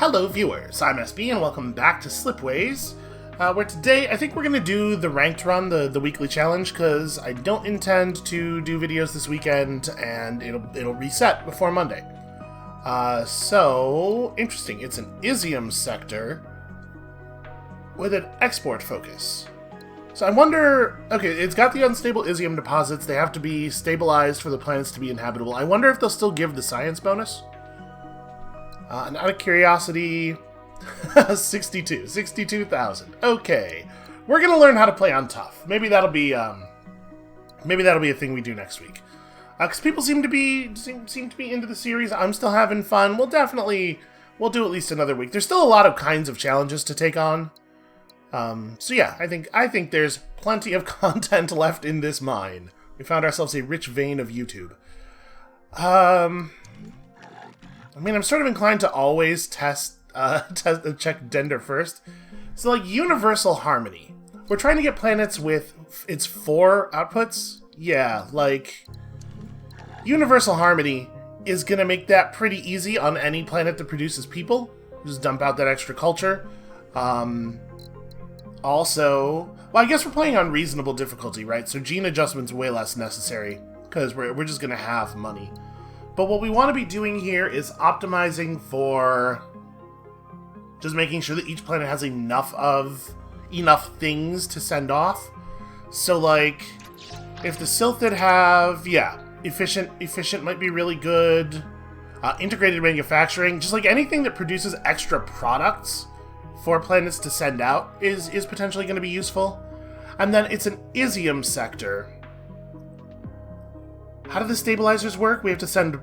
Hello viewers, I'm SB and welcome back to Slipways, where today I think we're going to do the ranked run, the weekly challenge, because I don't intend to do videos this weekend and it'll reset before Monday. So, interesting, it's an Isium sector with an export focus. So I wonder, okay, it's got the unstable Isium deposits, they have to be stabilized for the planets to be inhabitable. I wonder if they'll still give the science bonus? And out of curiosity, 62,000. Okay, we're gonna learn how to play on tough. Maybe that'll be a thing we do next week. Because people seem to be into the series. I'm still having fun. We'll do at least another week. There's still a lot of kinds of challenges to take on. So yeah, I think there's plenty of content left in this mine. We found ourselves a rich vein of YouTube. I mean, I'm sort of inclined to always check Dender first. So, like, universal harmony. We're trying to get planets with its 4 outputs. Yeah, like, universal harmony is gonna make that pretty easy on any planet that produces people. Just dump out that extra culture. Also, well, I guess we're playing on reasonable difficulty, right? So gene adjustment's way less necessary, because we're just gonna have money. But what we want to be doing here is optimizing for just making sure that each planet has enough things to send off. So, like, if the Silphid have, yeah, efficient might be really good. Integrated manufacturing, just like anything that produces extra products for planets to send out is potentially going to be useful. And then it's an Isium sector. How do the stabilizers work? We have to send...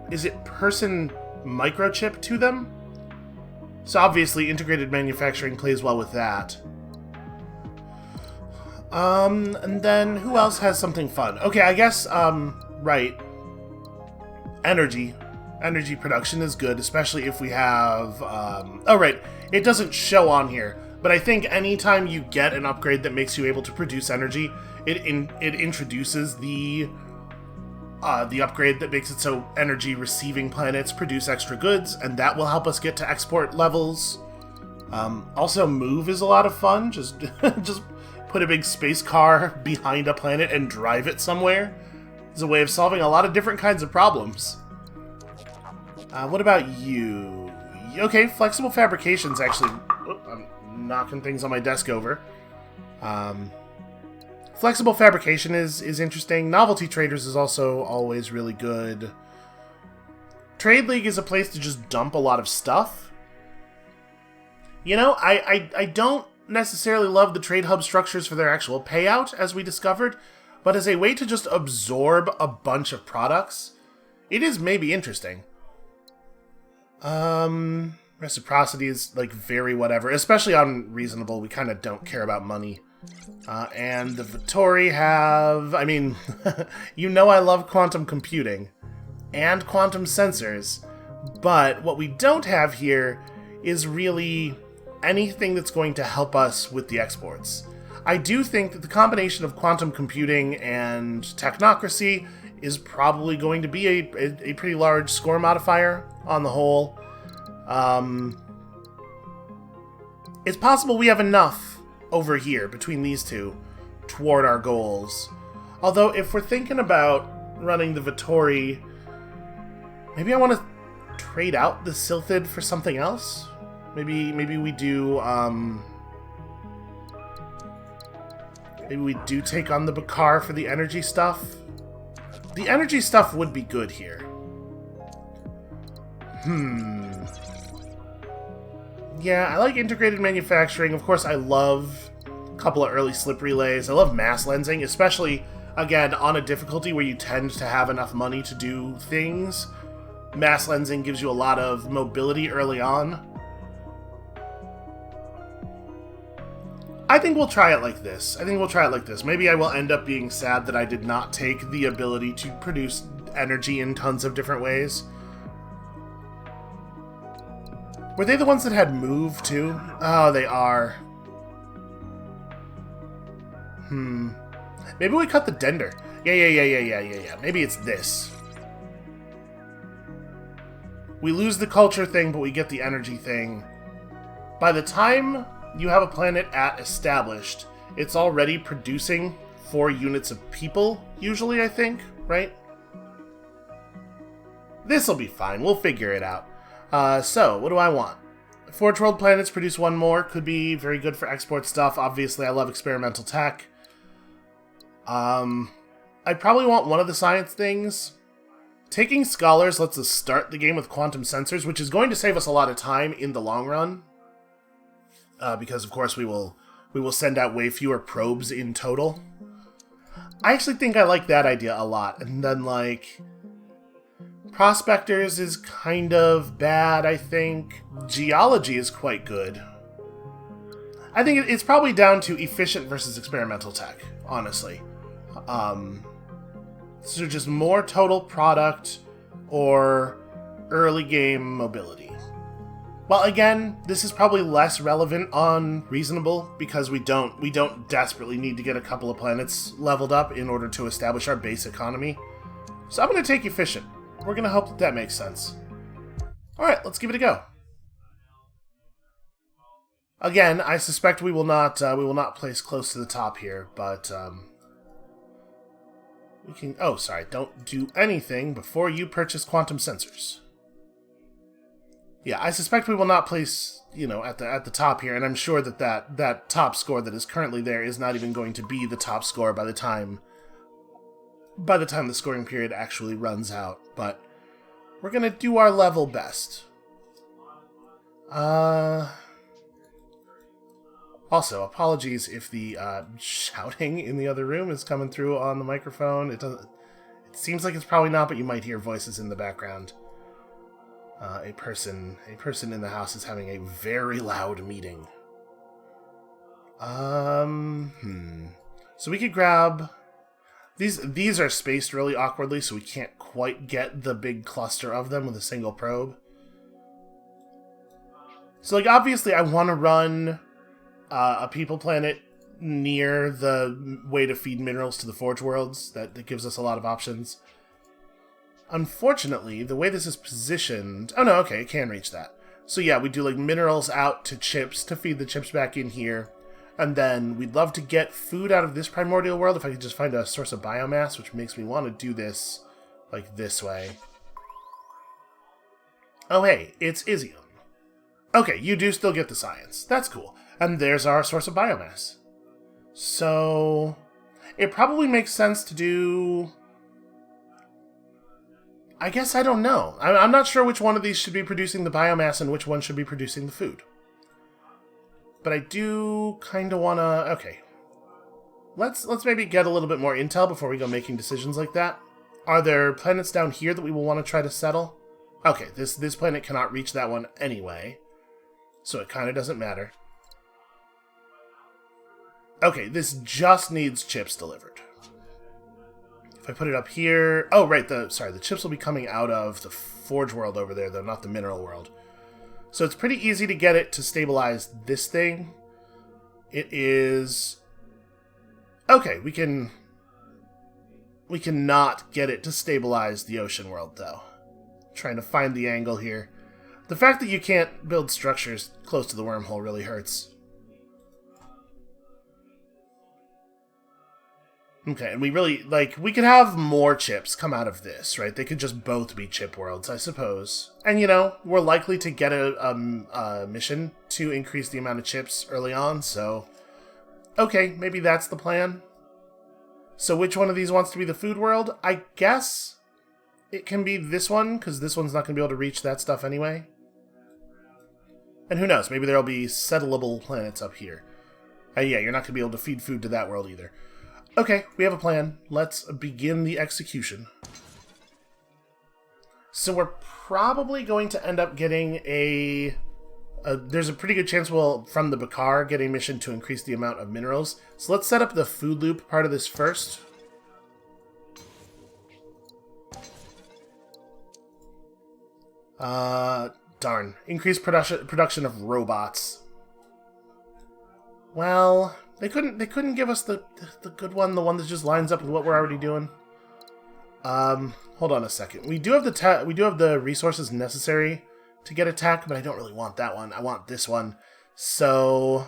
Is it person microchip to them? So obviously integrated manufacturing plays well with that. And then who else has something fun? Okay, I guess, right. Energy production is good, especially if we have, oh right, it doesn't show on here, but I think anytime you get an upgrade that makes you able to produce energy, it introduces the upgrade that makes it so energy receiving planets produce extra goods, and that will help us get to export levels. Also, move is a lot of fun. Just put a big space car behind a planet and drive it somewhere. It's a way of solving a lot of different kinds of problems. What about you? Okay, flexible fabrication's actually... Oh, I'm knocking things on my desk over. Flexible fabrication is interesting. Novelty traders is also always really good. Trade League is a place to just dump a lot of stuff. You know, I don't necessarily love the trade hub structures for their actual payout, as we discovered, but as a way to just absorb a bunch of products, it is maybe interesting. Reciprocity is, like, very whatever, especially on reasonable. We kind of don't care about money. And the Vittori have... I mean, you know I love quantum computing and quantum sensors, but what we don't have here is really anything that's going to help us with the exports. I do think that the combination of quantum computing and technocracy is probably going to be a pretty large score modifier on the whole. It's possible we have enough over here, between these two, toward our goals. Although, if we're thinking about running the Vittori, maybe I want to trade out the Silphid for something else? Maybe we do, maybe we do take on the Bakar for the energy stuff? The energy stuff would be good here. Yeah, I like integrated manufacturing. Of course, I love a couple of early slip relays. I love mass lensing, especially, again, on a difficulty where you tend to have enough money to do things. Mass lensing gives you a lot of mobility early on. I think we'll try it like this. Maybe I will end up being sad that I did not take the ability to produce energy in tons of different ways. Were they the ones that had move, too? Oh, they are. Maybe we cut the Dender. Yeah. Maybe it's this. We lose the culture thing, but we get the energy thing. By the time you have a planet established, it's already producing 4 units of people, usually, I think, right? This'll be fine. We'll figure it out. So, what do I want? Forge World planets produce 1 more. Could be very good for export stuff. Obviously, I love experimental tech. I probably want one of the science things. Taking scholars lets us start the game with quantum sensors, which is going to save us a lot of time in the long run. Because, of course, we will send out way fewer probes in total. I actually think I like that idea a lot. And then, like, prospectors is kind of bad, I think. Geology is quite good. I think it's probably down to efficient versus experimental tech, honestly. So just more total product or early game mobility. Well, again, this is probably less relevant on reasonable because we don't desperately need to get a couple of planets leveled up in order to establish our base economy. So I'm going to take efficient. We're going to hope that makes sense. All right, let's give it a go. Again, I suspect we will not place close to the top here, but we can. Oh, sorry! Don't do anything before you purchase quantum sensors. Yeah, I suspect we will not place, at the top here, and I'm sure that top score that is currently there is not even going to be the top score by the time the scoring period actually runs out. But we're gonna do our level best. Also, apologies if the shouting in the other room is coming through on the microphone. It seems like it's probably not, but you might hear voices in the background. A person in the house is having a very loud meeting. So we could grab these are spaced really awkwardly, so we can't quite get the big cluster of them with a single probe. So, like, obviously, I want to run a people planet near the way to feed minerals to the Forge Worlds. That gives us a lot of options. Unfortunately, the way this is positioned... Oh, no, okay, it can reach that. So, yeah, we do, like, minerals out to chips to feed the chips back in here. And then we'd love to get food out of this primordial world if I could just find a source of biomass, which makes me want to do this, like, this way. Oh, hey, it's Izium. Okay, you do still get the science. That's cool. And there's our source of biomass. So, it probably makes sense to do... I guess I don't know. I'm not sure which one of these should be producing the biomass and which one should be producing the food. But I do kind of want to... Okay. Let's maybe get a little bit more intel before we go making decisions like that. Are there planets down here that we will want to try to settle? Okay, this planet cannot reach that one anyway. So it kind of doesn't matter. Okay, this just needs chips delivered. If I put it up here... Oh, right, the chips will be coming out of the Forge World over there, though, not the Mineral World. So it's pretty easy to get it to stabilize this thing. It is... Okay, we can not get it to stabilize the Ocean World, though. Trying to find the angle here. The fact that you can't build structures close to the wormhole really hurts. Okay, and we really, we could have more chips come out of this, right? They could just both be chip worlds, I suppose. And, we're likely to get a mission to increase the amount of chips early on, so... Okay, maybe that's the plan. So which one of these wants to be the food world? I guess it can be this one, because this one's not going to be able to reach that stuff anyway. And who knows, maybe there'll be settleable planets up here. Yeah, you're not going to be able to feed food to that world either. Okay, we have a plan. Let's begin the execution. So we're probably going to end up getting there's a pretty good chance we'll, from the Bakar, get a mission to increase the amount of minerals. So let's set up the food loop part of this first. Darn. Increased production of robots. Well... They couldn't give us the good one, the one that just lines up with what we're already doing. Hold on a second. We do have the resources necessary to get attack, but I don't really want that one. I want this one. So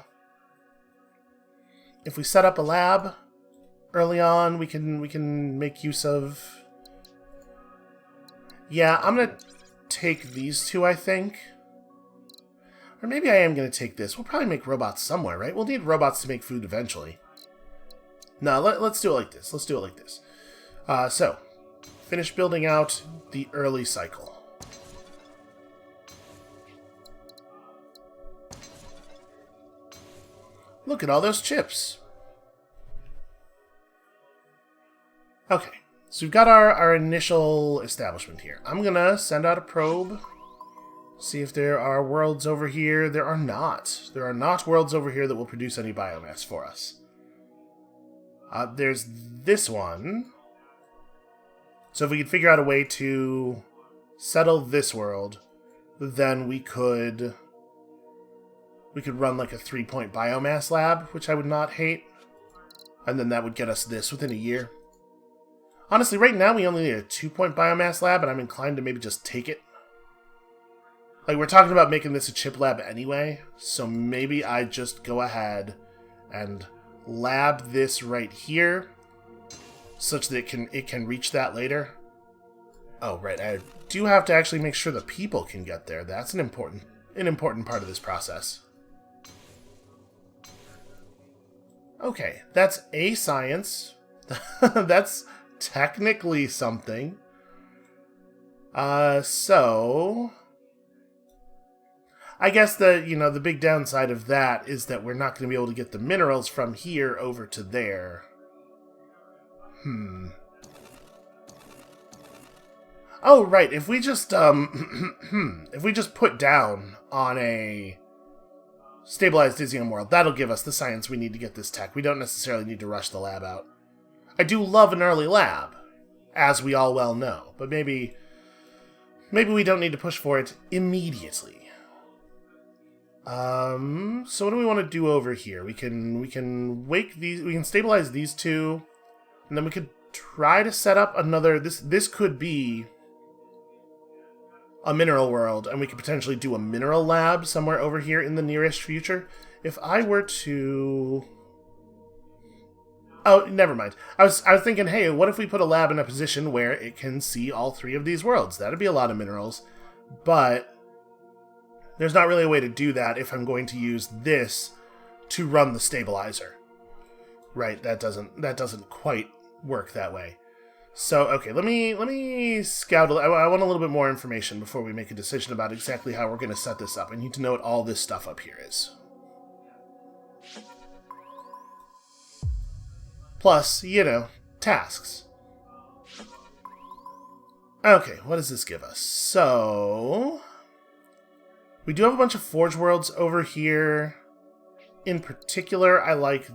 if we set up a lab early on, we can make use of. Yeah, I'm gonna take these two, I think. Or maybe I am gonna take this. We'll probably make robots somewhere, right? We'll need robots to make food eventually. No, let's do it like this. Let's do it like this. So, finish building out the early cycle. Look at all those chips. Okay, so we've got our initial establishment here. I'm gonna send out a probe. See if there are worlds over here. There are not. There are not worlds over here that will produce any biomass for us. There's this one. So if we could figure out a way to settle this world, then we could run like a 3-point biomass lab, which I would not hate. And then that would get us this within a year. Honestly, right now we only need a 2-point biomass lab, and I'm inclined to maybe just take it. Like, we're talking about making this a chip lab anyway, so maybe I just go ahead and lab this right here, such that it can reach that later. Oh, right, I do have to actually make sure the people can get there. That's an important part of this process. Okay, that's a science. That's technically something. So I guess the big downside of that is that we're not going to be able to get the minerals from here over to there. Oh, right, if we just if we just put down on a stabilized Izium world, that'll give us the science we need to get this tech. We don't necessarily need to rush the lab out. I do love an early lab, as we all well know, but maybe we don't need to push for it immediately. So what do we want to do over here? We can stabilize these two, and then we could try to set up another. This could be a mineral world, and we could potentially do a mineral lab somewhere over here in the nearest future. If I were to... Oh, never mind. I was thinking, hey, what if we put a lab in a position where it can see all 3 of these worlds? That'd be a lot of minerals, but there's not really a way to do that if I'm going to use this to run the stabilizer. Right, that doesn't quite work that way. So, okay, let me scout. I want a little bit more information before we make a decision about exactly how we're going to set this up. I need to know what all this stuff up here is. Plus, tasks. Okay, what does this give us? So, we do have a bunch of Forge worlds over here. In particular, I like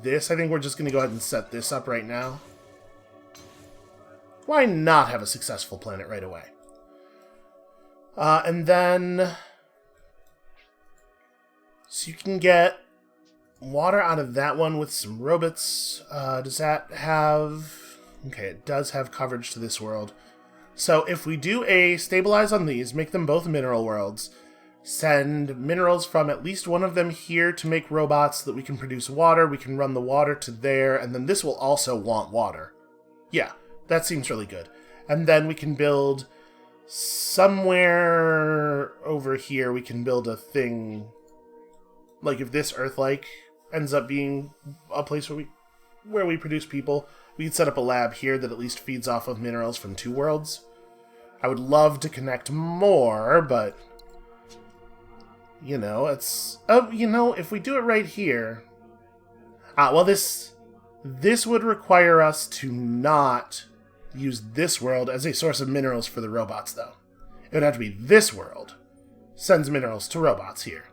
this. I think we're just going to go ahead and set this up right now. Why not have a successful planet right away? And then... So you can get water out of that one with some robots. Does that have... Okay, it does have coverage to this world. So if we do a stabilize on these, make them both mineral worlds, send minerals from at least one of them here to make robots so that we can produce water, we can run the water to there, and then this will also want water. Yeah. That seems really good. And then we can build somewhere over here, we can build a thing. Like if this Earth-like ends up being a place where we produce people, we can set up a lab here that at least feeds off of minerals from 2 worlds. I would love to connect more, but it's... Oh, if we do it right here... well, this would require us to not use this world as a source of minerals for the robots, though. It would have to be this world sends minerals to robots here.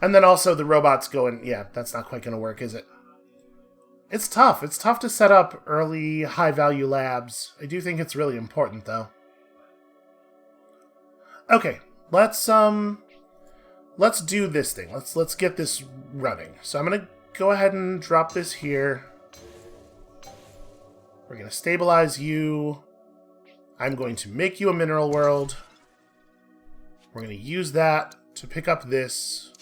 And then also the robots going... Yeah, that's not quite going to work, is it? It's tough. It's tough to set up early, high-value labs. I do think it's really important, though. Okay, let's do this thing. Let's get this running. So I'm going to go ahead and drop this here. We're going to stabilize you. I'm going to make you a mineral world. We're going to use that to pick up this.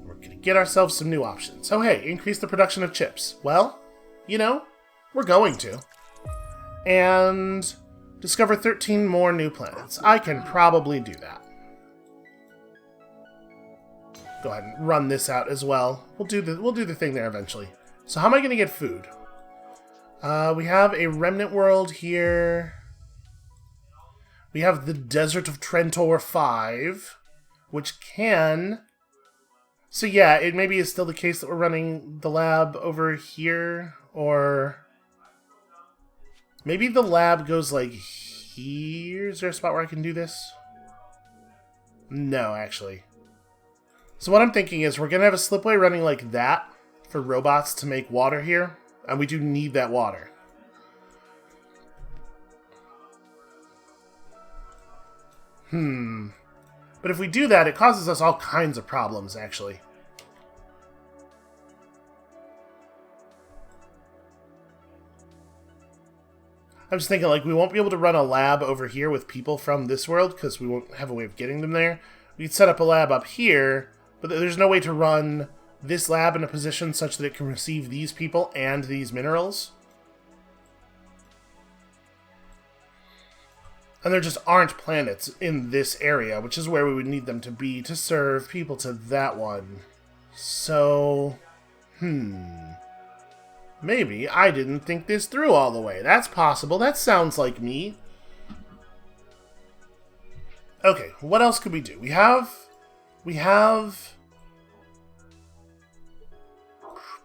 We're going to get ourselves some new options. Oh, hey, increase the production of chips. Well, you know, we're going to. And discover 13 more new planets. I can probably do that. Go ahead and run this out as well. We'll do the thing there eventually. So how am I going to get food? We have a remnant world here. We have the Desert of Trentor 5, which can... So yeah, it maybe is still the case that we're running the lab over here, or... Maybe the lab goes like here? Is there a spot where I can do this? No, actually. So what I'm thinking is we're going to have a slipway running like that for robots to make water here. And we do need that water. But if we do that, it causes us all kinds of problems, actually. I'm just thinking, like, we won't be able to run a lab over here with people from this world because we won't have a way of getting them there. We could set up a lab up here, but there's no way to run this lab in a position such that it can receive these people and these minerals. And there just aren't planets in this area, which is where we would need them to be to serve people to that one. So, maybe I didn't think this through all the way. That's possible. That sounds like me. Okay, what else could we do? We have...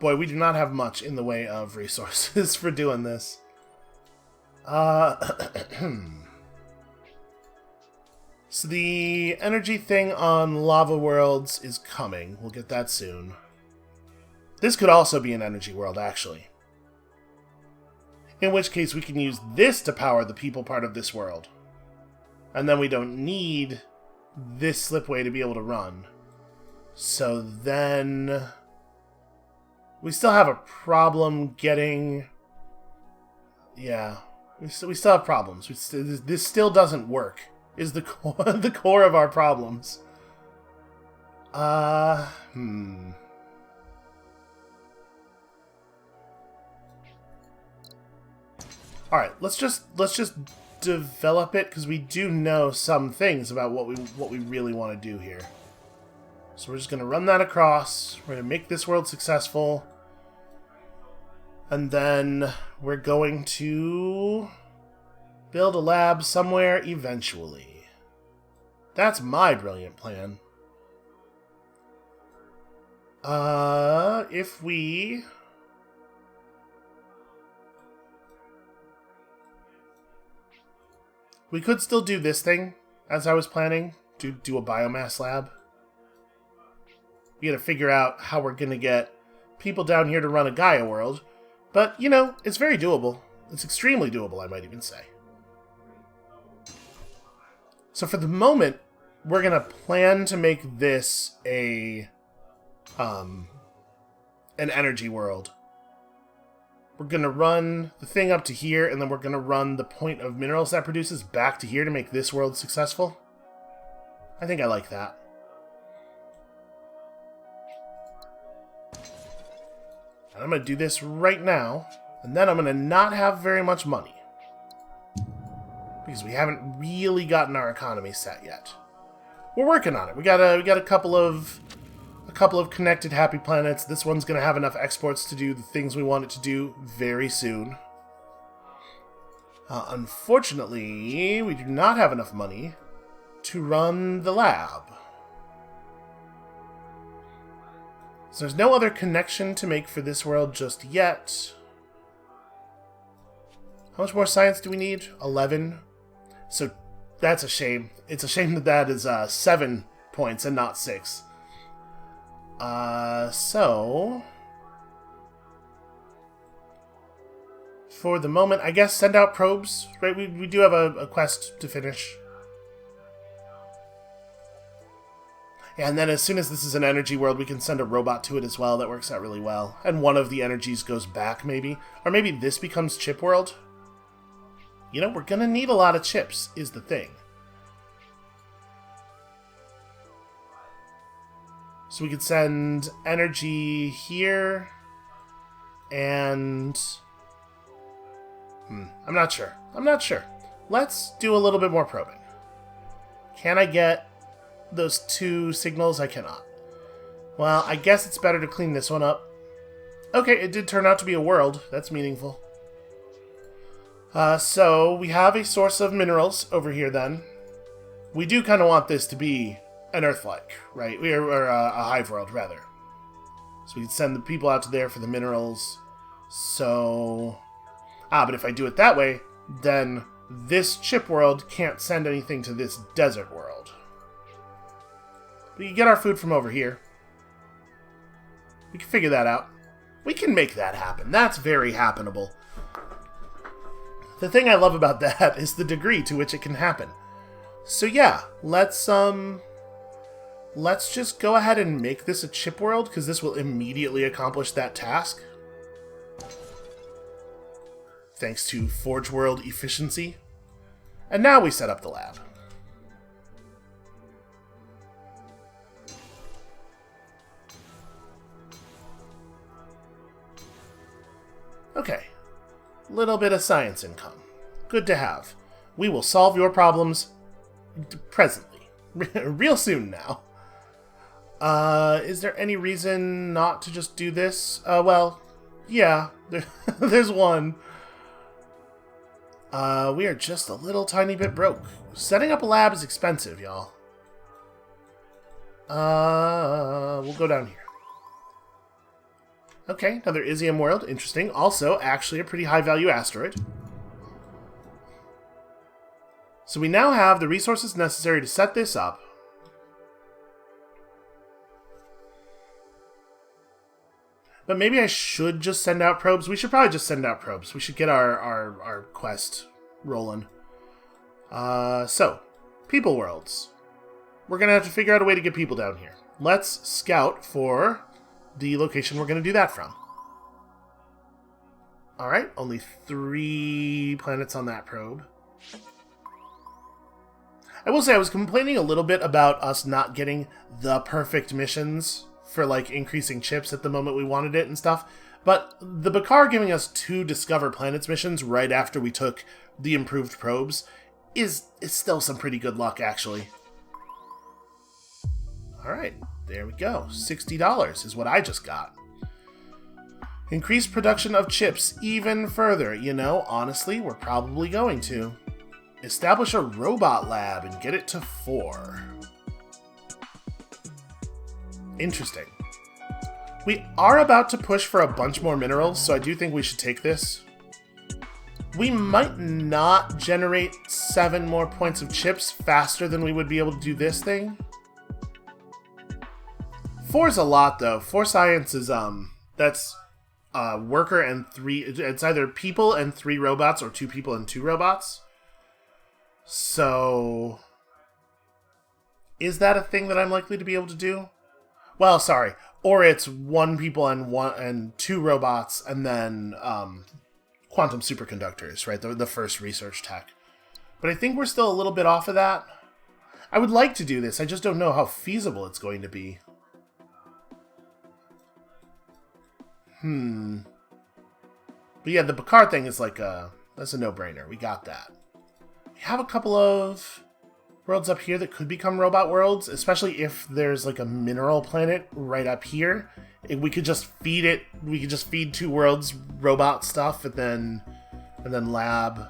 Boy, we do not have much in the way of resources for doing this. So the energy thing on Lava Worlds is coming. We'll get that soon. This could also be an energy world, actually. In which case we can use this to power the people part of this world. And then we don't need this slipway to be able to run. So then... We still have a problem getting... Yeah. We still have problems. This still doesn't work. Is the core of our problems. Alright, let's just develop it, because we do know some things about what we really want to do here. So we're just going to run that across. We're going to make this world successful. And then we're going to build a lab somewhere eventually. That's my brilliant plan. If we... We could still do this thing, as I was planning, to do a biomass lab. We gotta figure out how we're gonna get people down here to run a Gaia world. But, you know, it's very doable. It's extremely doable, I might even say. So for the moment, we're gonna plan to make this an energy world. We're gonna run the thing up to here, and then we're gonna run the point of minerals that produces back to here to make this world successful. I think I like that. And I'm gonna do this right now, and then I'm gonna not have very much money. Because we haven't really gotten our economy set yet. We're working on it. We got a couple of connected happy planets. This one's gonna have enough exports to do the things we want it to do very soon. Unfortunately, we do not have enough money to run the lab. So there's no other connection to make for this world just yet. How much more science do we need? 11. So that's a shame. It's a shame that that is 7 points and not 6. So... For the moment, I guess send out probes, right? We do have a quest to finish. And then as soon as this is an energy world, we can send a robot to it as well. That works out really well. And one of the energies goes back, maybe. Or maybe this becomes chip world. You know, we're gonna need a lot of chips, is the thing. So we could send energy here. And... I'm not sure. I'm not sure. Let's do a little bit more probing. Can I get those 2 signals? I cannot. Well, I guess it's better to clean this one up. Okay, it did turn out to be a world. That's meaningful. So we have a source of minerals over here then. We do kind of want this to be an Earth-like, right? Or a hive world, rather. So we can send the people out to there for the minerals. So... but if I do it that way, then this chip world can't send anything to this desert world. We can get our food from over here. We can figure that out. We can make that happen. That's very happenable. The thing I love about that is the degree to which it can happen. So yeah, let's just go ahead and make this a chip world, because this will immediately accomplish that task. Thanks to Forge World efficiency. And now we set up the lab. Okay. Little bit of science income. Good to have. We will solve your problems presently. Real soon now. Is there any reason not to just do this? Well, yeah. There's one. We are just a little tiny bit broke. Setting up a lab is expensive, y'all. We'll go down here. Okay, another Isium world. Interesting. Also, actually a pretty high-value asteroid. So we now have the resources necessary to set this up. But maybe I should just send out probes. We should probably just send out probes. We should get our quest rolling. So, people worlds. We're going to have to figure out a way to get people down here. Let's scout for the location we're going to do that from. Alright, only 3 planets on that probe. I will say I was complaining a little bit about us not getting the perfect missions for, like, increasing chips at the moment we wanted it and stuff. But the Bakar giving us 2 Discover Planets missions right after we took the improved probes is still some pretty good luck, actually. Alright, there we go. $60 is what I just got. Increase production of chips even further. You know, honestly, we're probably going to. Establish a robot lab and get it to 4. Interesting. We are about to push for a bunch more minerals, so I do think we should take this. We might not generate 7 more points of chips faster than we would be able to do this thing. 4 is a lot, though. 4 science is, that's worker and 3... It's either people and 3 robots or 2 people and 2 robots. So... Is that a thing that I'm likely to be able to do? Well, sorry. Or it's 1 people and 2 robots, and then quantum superconductors, right? The first research tech. But I think we're still a little bit off of that. I would like to do this. I just don't know how feasible it's going to be. But yeah, the Bakar thing is like that's a no-brainer. We got that. We have a couple of worlds up here that could become robot worlds, especially if there's like a mineral planet right up here. We could just feed it. We could just feed 2 worlds robot stuff and then lab.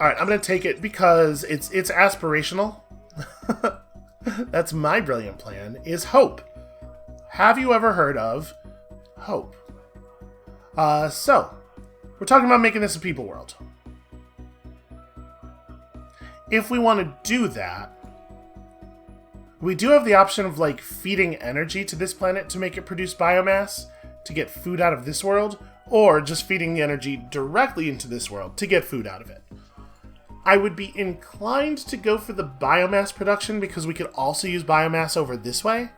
All right, I'm gonna take it because it's aspirational. That's my brilliant plan. Is Hope. Have you ever heard of Hope? So we're talking about making this a people world. If we want to do that, we do have the option of, like, feeding energy to this planet to make it produce biomass to get food out of this world, or just feeding the energy directly into this world to get food out of it. I would be inclined to go for the biomass production because we could also use biomass over this way.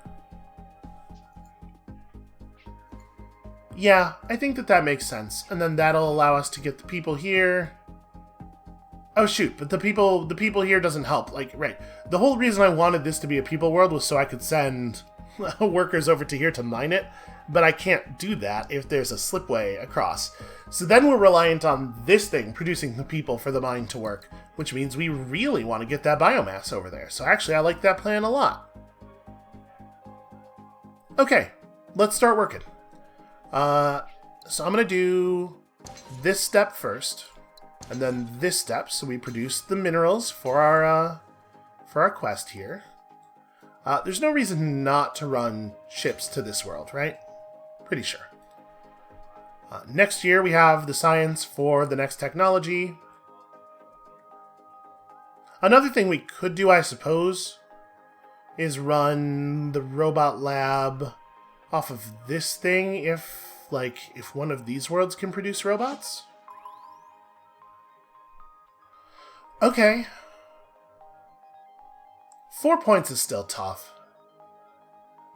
Yeah, I think that makes sense. And then that'll allow us to get the people here. Oh shoot, but the people here doesn't help. Like, right. The whole reason I wanted this to be a people world was so I could send workers over to here to mine it, but I can't do that if there's a slipway across. So then we're reliant on this thing producing the people for the mine to work, which means we really want to get that biomass over there. So actually, I like that plan a lot. Okay, let's start working. So I'm going to do this step first, and then this step, so we produce the minerals for our quest here. There's no reason not to run ships to this world, right? Pretty sure. Next year, we have the science for the next technology. Another thing we could do, I suppose, is run the robot lab off of this thing if one of these worlds can produce robots. Okay. 4 points is still tough.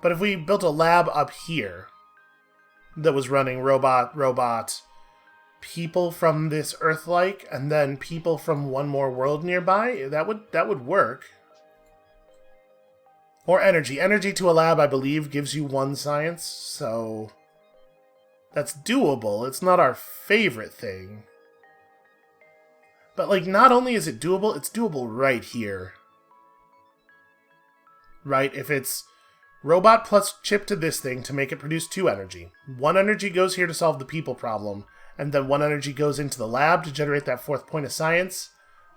But if we built a lab up here that was running robot people from this Earth-like, and then people from one more world nearby, that would work. Or energy. Energy to a lab, I believe, gives you 1 science, so that's doable. It's not our favorite thing. But, like, not only is it doable, it's doable right here. Right? If it's robot plus chip to this thing to make it produce 2 energy. 1 energy goes here to solve the people problem, and then 1 energy goes into the lab to generate that 4th point of science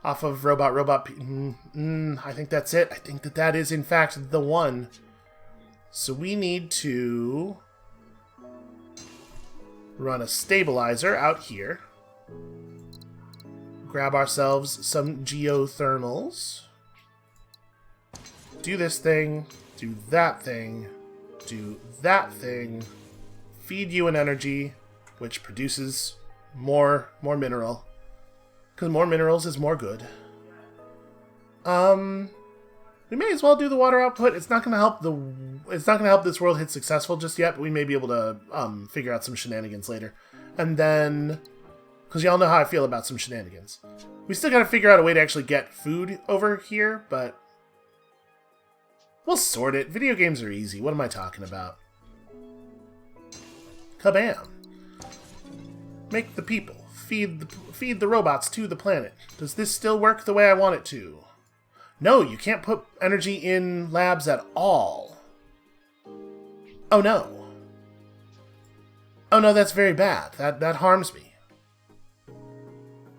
off of robot. I think that's it. I think that is, in fact, the one. So we need to run a stabilizer out here. Grab ourselves some geothermals. Do this thing. Do that thing. Do that thing. Feed you an energy, which produces more mineral. Because more minerals is more good. We may as well do the water output. It's not going to help this world hit successful just yet, but we may be able to figure out some shenanigans later. And then, because y'all know how I feel about some shenanigans. We still got to figure out a way to actually get food over here, but we'll sort it. Video games are easy. What am I talking about? Kabam. Make the people. Feed the robots to the planet. Does this still work the way I want it to? No, you can't put energy in labs at all. Oh no. Oh no, that's very bad. That harms me.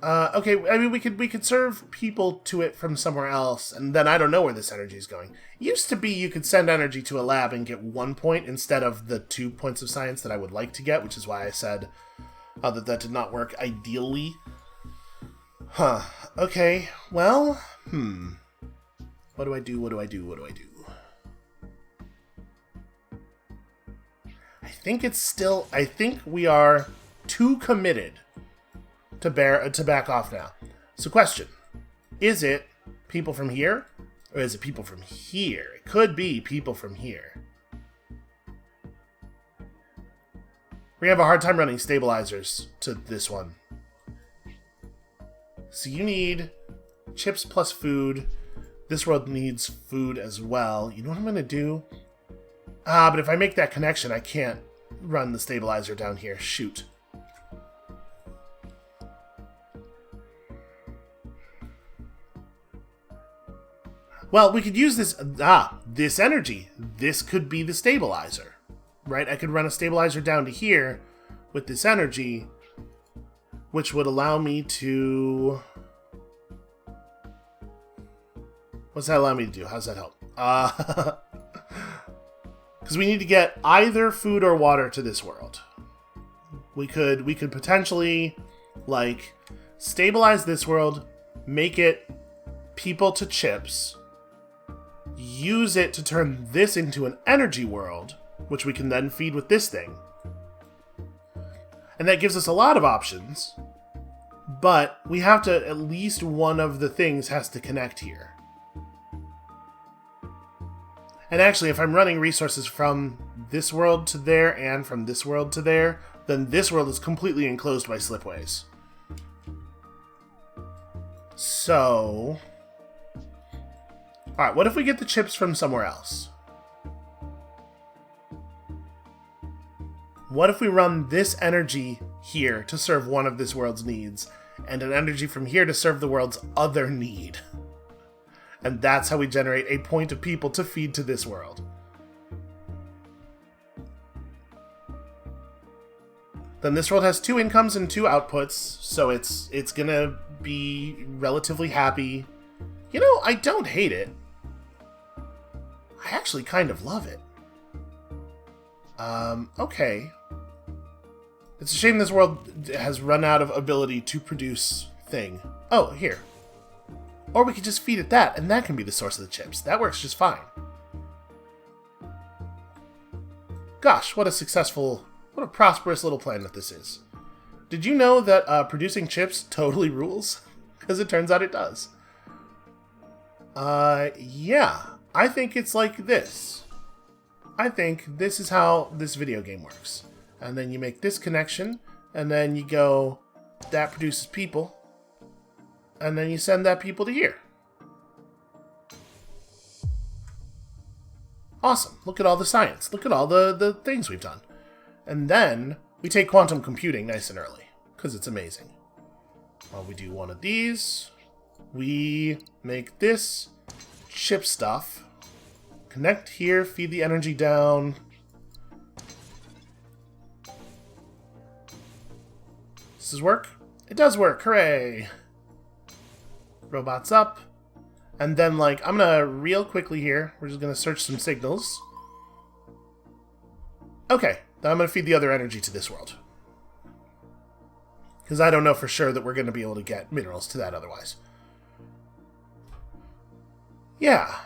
Okay, I mean we could serve people to it from somewhere else, and then I don't know where this energy is going. Used to be you could send energy to a lab and get 1 point instead of the 2 points of science that I would like to get, which is why I said that did not work ideally. Huh. Okay, well, What do I do? I think we are too committed to back off now. So question, is it people from here? Or is it people from here? It could be people from here. We're gonna have a hard time running stabilizers to this one. So you need chips plus food. This world needs food as well. You know what I'm gonna do? But if I make that connection, I can't run the stabilizer down here. Shoot. Well, we could use this energy. This could be the stabilizer. Right? I could run a stabilizer down to here with this energy, which would allow me to... What's that allow me to do? How's that help? Because we need to get either food or water to this world. We could potentially, like, stabilize this world, make it people to chips, use it to turn this into an energy world, which we can then feed with this thing. And that gives us a lot of options. But we have to, at least one of the things has to connect here. And actually, if I'm running resources from this world to there and from this world to there, then this world is completely enclosed by slipways. So... Alright, what if we get the chips from somewhere else? What if we run this energy here to serve one of this world's needs, and an energy from here to serve the world's other need? And that's how we generate a point of people to feed to this world. Then this world has 2 incomes and 2 outputs, so it's gonna be relatively happy. You know, I don't hate it. I actually kind of love it. Okay. It's a shame this world has run out of ability to produce thing. Oh, here. Or we could just feed it that, and that can be the source of the chips. That works just fine. Gosh, what a prosperous little planet this is. Did you know that producing chips totally rules? Because it turns out it does. Yeah. I think it's like this. I think this is how this video game works. And then you make this connection, and then you go, that produces people, and then you send that people to here. Awesome. Look at all the science. Look at all the things we've done. And then we take quantum computing nice and early, because it's amazing. Well, we do one of these. We make this chip stuff. Connect here, feed the energy down. Does this work? It does work, hooray! Robots up. And then, like, I'm gonna real quickly here, we're just gonna search some signals. Okay, then I'm gonna feed the other energy to this world. Because I don't know for sure that we're gonna be able to get minerals to that otherwise. Yeah.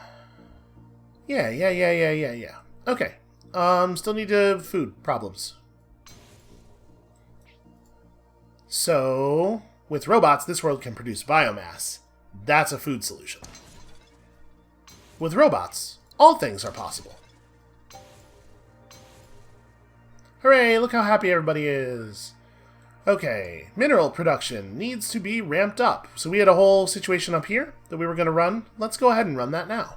Yeah. Okay. Still need to food problems. So, with robots, this world can produce biomass. That's a food solution. With robots, all things are possible. Hooray, look how happy everybody is. Okay, mineral production needs to be ramped up. So we had a whole situation up here that we were going to run. Let's go ahead and run that now.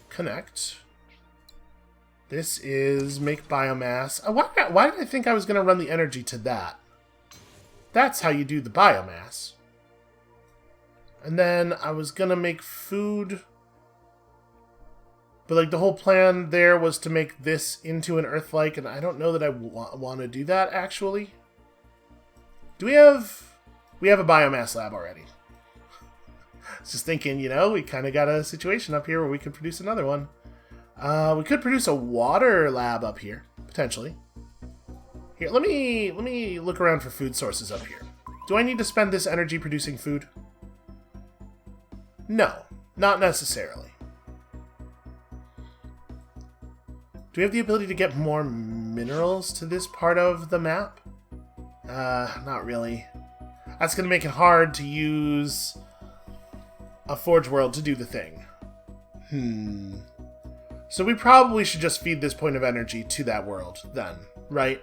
Connect. This is make biomass. Why did I think I was going to run the energy to that? That's how you do the biomass. And then I was going to make food. But like the whole plan there was to make this into an Earth-like, and I don't know that I want to do that actually. Do we have... We have a biomass lab already. I was just thinking, you know, we kind of got a situation up here where we could produce another one. We could produce a water lab up here, potentially. Here, let me look around for food sources up here. Do I need to spend this energy producing food? No, not necessarily. Do we have the ability to get more minerals to this part of the map? Not really. That's going to make it hard to use a Forge World to do the thing. So we probably should just feed this point of energy to that world, then, right?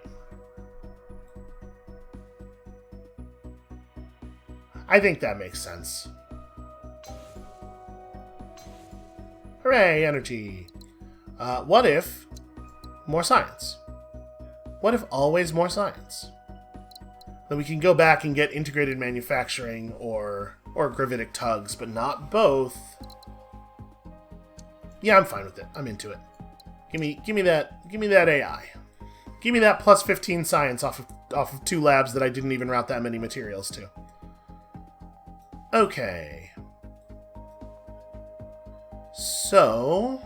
I think that makes sense. Hooray, energy! What if more science? What if always more science? Then we can go back and get integrated manufacturing or gravitic tugs, but not both. Yeah, I'm fine with it. I'm into it. Give me that AI. Give me that plus 15 science off of 2 labs that I didn't even route that many materials to. Okay. So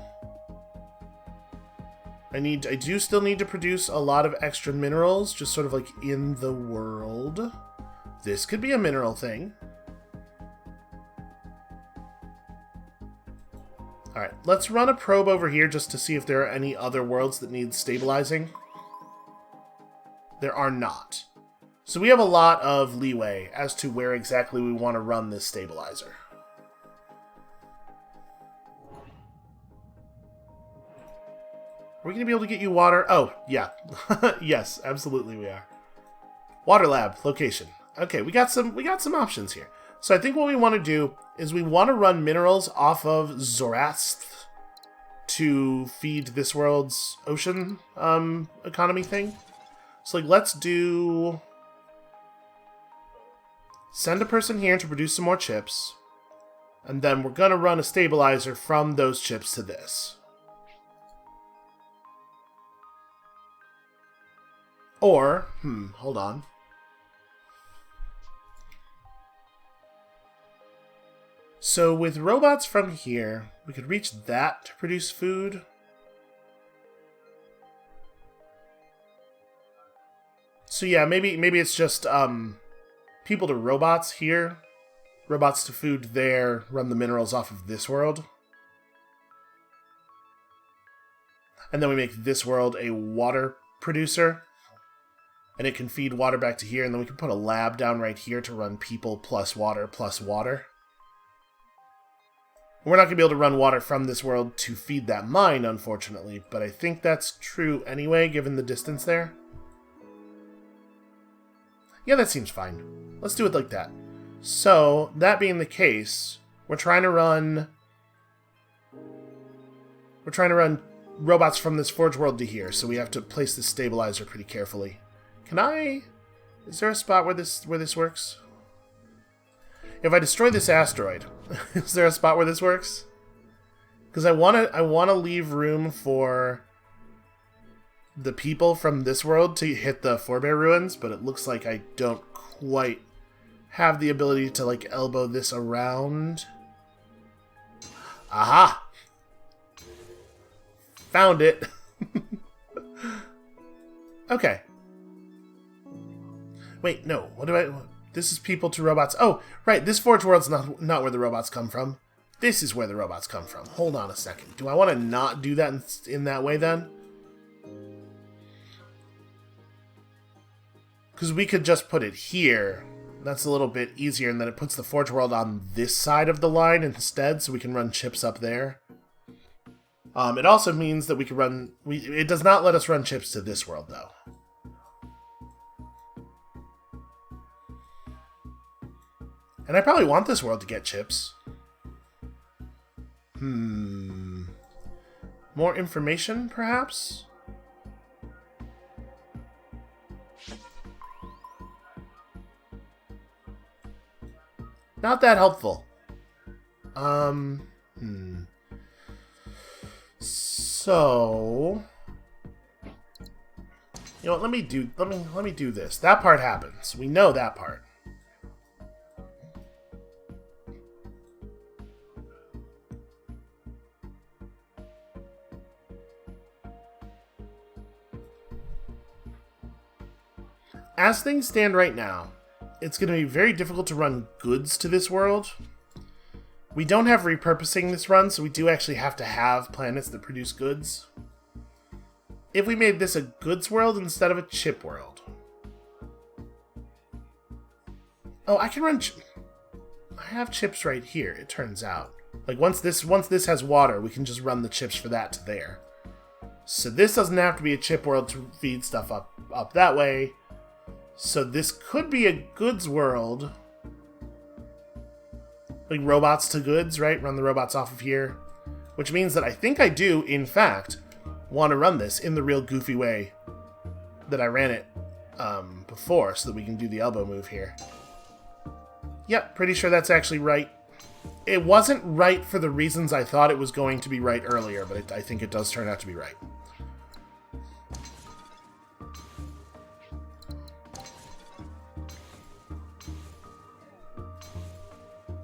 I do still need to produce a lot of extra minerals, just sort of like in the world. This could be a mineral thing. Alright, let's run a probe over here just to see if there are any other worlds that need stabilizing. There are not. So we have a lot of leeway as to where exactly we want to run this stabilizer. Are we going to be able to get you water? Oh, yeah. Yes, absolutely we are. Water lab, location. Okay, we got some options here. So I think what we want to do is we want to run minerals off of Zorast to feed this world's ocean economy thing. So like, let's do... Send a person here to produce some more chips. And then we're going to run a stabilizer from those chips to this. Or, hold on. So with robots from here, we could reach that to produce food. So yeah, maybe it's just people to robots here, robots to food there, run the minerals off of this world. And then we make this world a water producer. And it can feed water back to here, and then we can put a lab down right here to run people plus water plus water. We're not going to be able to run water from this world to feed that mine, unfortunately, but I think that's true anyway, given the distance there. Yeah, that seems fine. Let's do it like that. So, that being the case, we're trying to run robots from this forge world to here, so we have to place this stabilizer pretty carefully. Is there a spot where this works? If I destroy this asteroid, is there a spot where this works? Because I want to leave room for the people from this world to hit the forebear ruins, but it looks like I don't quite have the ability to like elbow this around. Aha! Found it. Okay. Wait, no. What do I... This is people to robots. Oh, right. This forge world's not where the robots come from. This is where the robots come from. Hold on a second. Do I want to not do that in that way then? Because we could just put it here. That's a little bit easier, and then it puts the forge world on this side of the line instead, so we can run chips up there. It also means that we can run... It does not let us run chips to this world, though. And I probably want this world to get chips. More information, perhaps? Not that helpful. So... You know what, let me do this. That part happens. We know that part. As things stand right now, it's going to be very difficult to run goods to this world. We don't have repurposing this run, so we do actually have to have planets that produce goods. If we made this a goods world instead of a chip world. Oh, I can run... I have chips right here, it turns out. Like, once this has water, we can just run the chips for that to there. So this doesn't have to be a chip world to feed stuff up that way. So this could be a goods world. Like robots to goods, right? Run the robots off of here. Which means that I think I do, in fact, want to run this in the real goofy way that I ran it before, so that we can do the elbow move here. Yep, pretty sure that's actually right. It wasn't right for the reasons I thought it was going to be right earlier, but I think it does turn out to be right.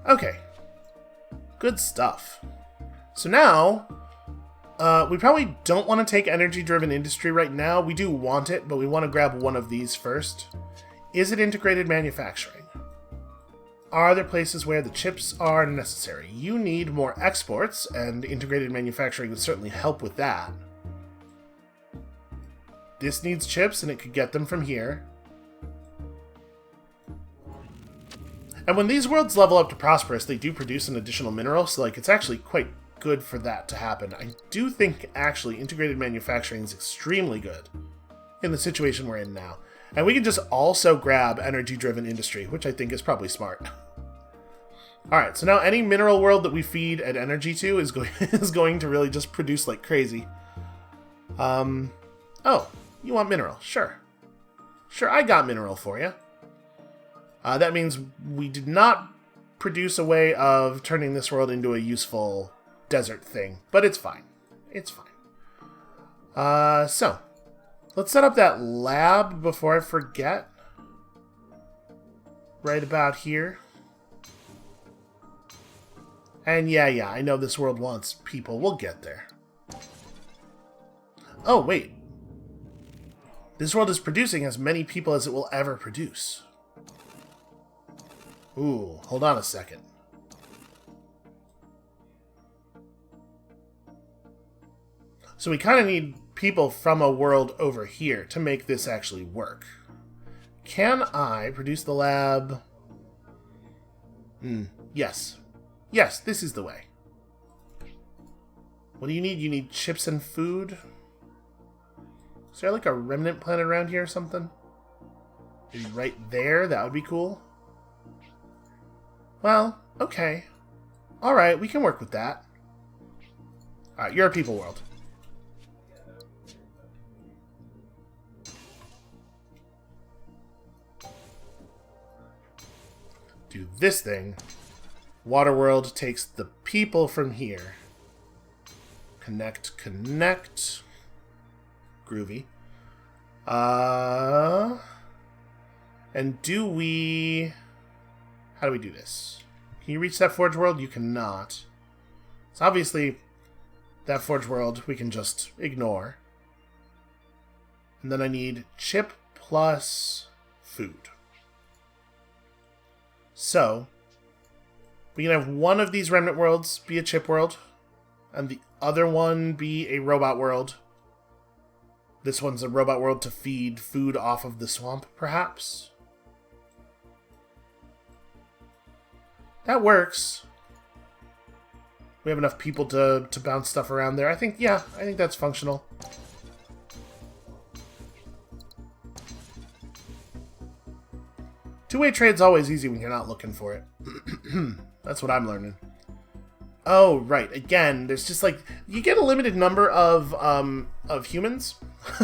Okay. Good stuff. So now, we probably don't want to take energy-driven industry right now. We do want it, but we want to grab one of these first. Is it integrated manufacturing? Are there places where the chips are necessary? You need more exports, and integrated manufacturing would certainly help with that. This needs chips, and it could get them from here. And when these worlds level up to prosperous, they do produce an additional mineral, so like it's actually quite good for that to happen. I do think actually integrated manufacturing is extremely good in the situation we're in now. And we can just also grab energy-driven industry, which I think is probably smart. Alright, so now any mineral world that we feed an energy to is going to really just produce like crazy. Oh, you want mineral? Sure. Sure, I got mineral for you. That means we did not produce a way of turning this world into a useful desert thing, but it's fine. It's fine. So, let's set up that lab before I forget. Right about here. And yeah, I know this world wants people. We'll get there. Oh, wait. This world is producing as many people as it will ever produce. Ooh, hold on a second. So we kind of need people from a world over here to make this actually work. Can I produce the lab? Yes. Yes, this is the way. What do you need? You need chips and food? Is there like a remnant planet around here or something? Maybe right there? That would be cool. Well, okay. Alright, we can work with that. Alright, you're a people world. Do this thing. Waterworld takes the people from here. Connect. Groovy. And do we... How do we do this? Can you reach that Forge World? You cannot. So obviously, that Forge World we can just ignore. And then I need chip plus food. So... we can have one of these remnant worlds be a chip world, and the other one be a robot world. This one's a robot world to feed food off of the swamp, perhaps? That works. We have enough people to bounce stuff around there. I think that's functional. Two-way trade's always easy when you're not looking for it. That's what I'm learning. Oh, right. Again, there's just like... you get a limited number of humans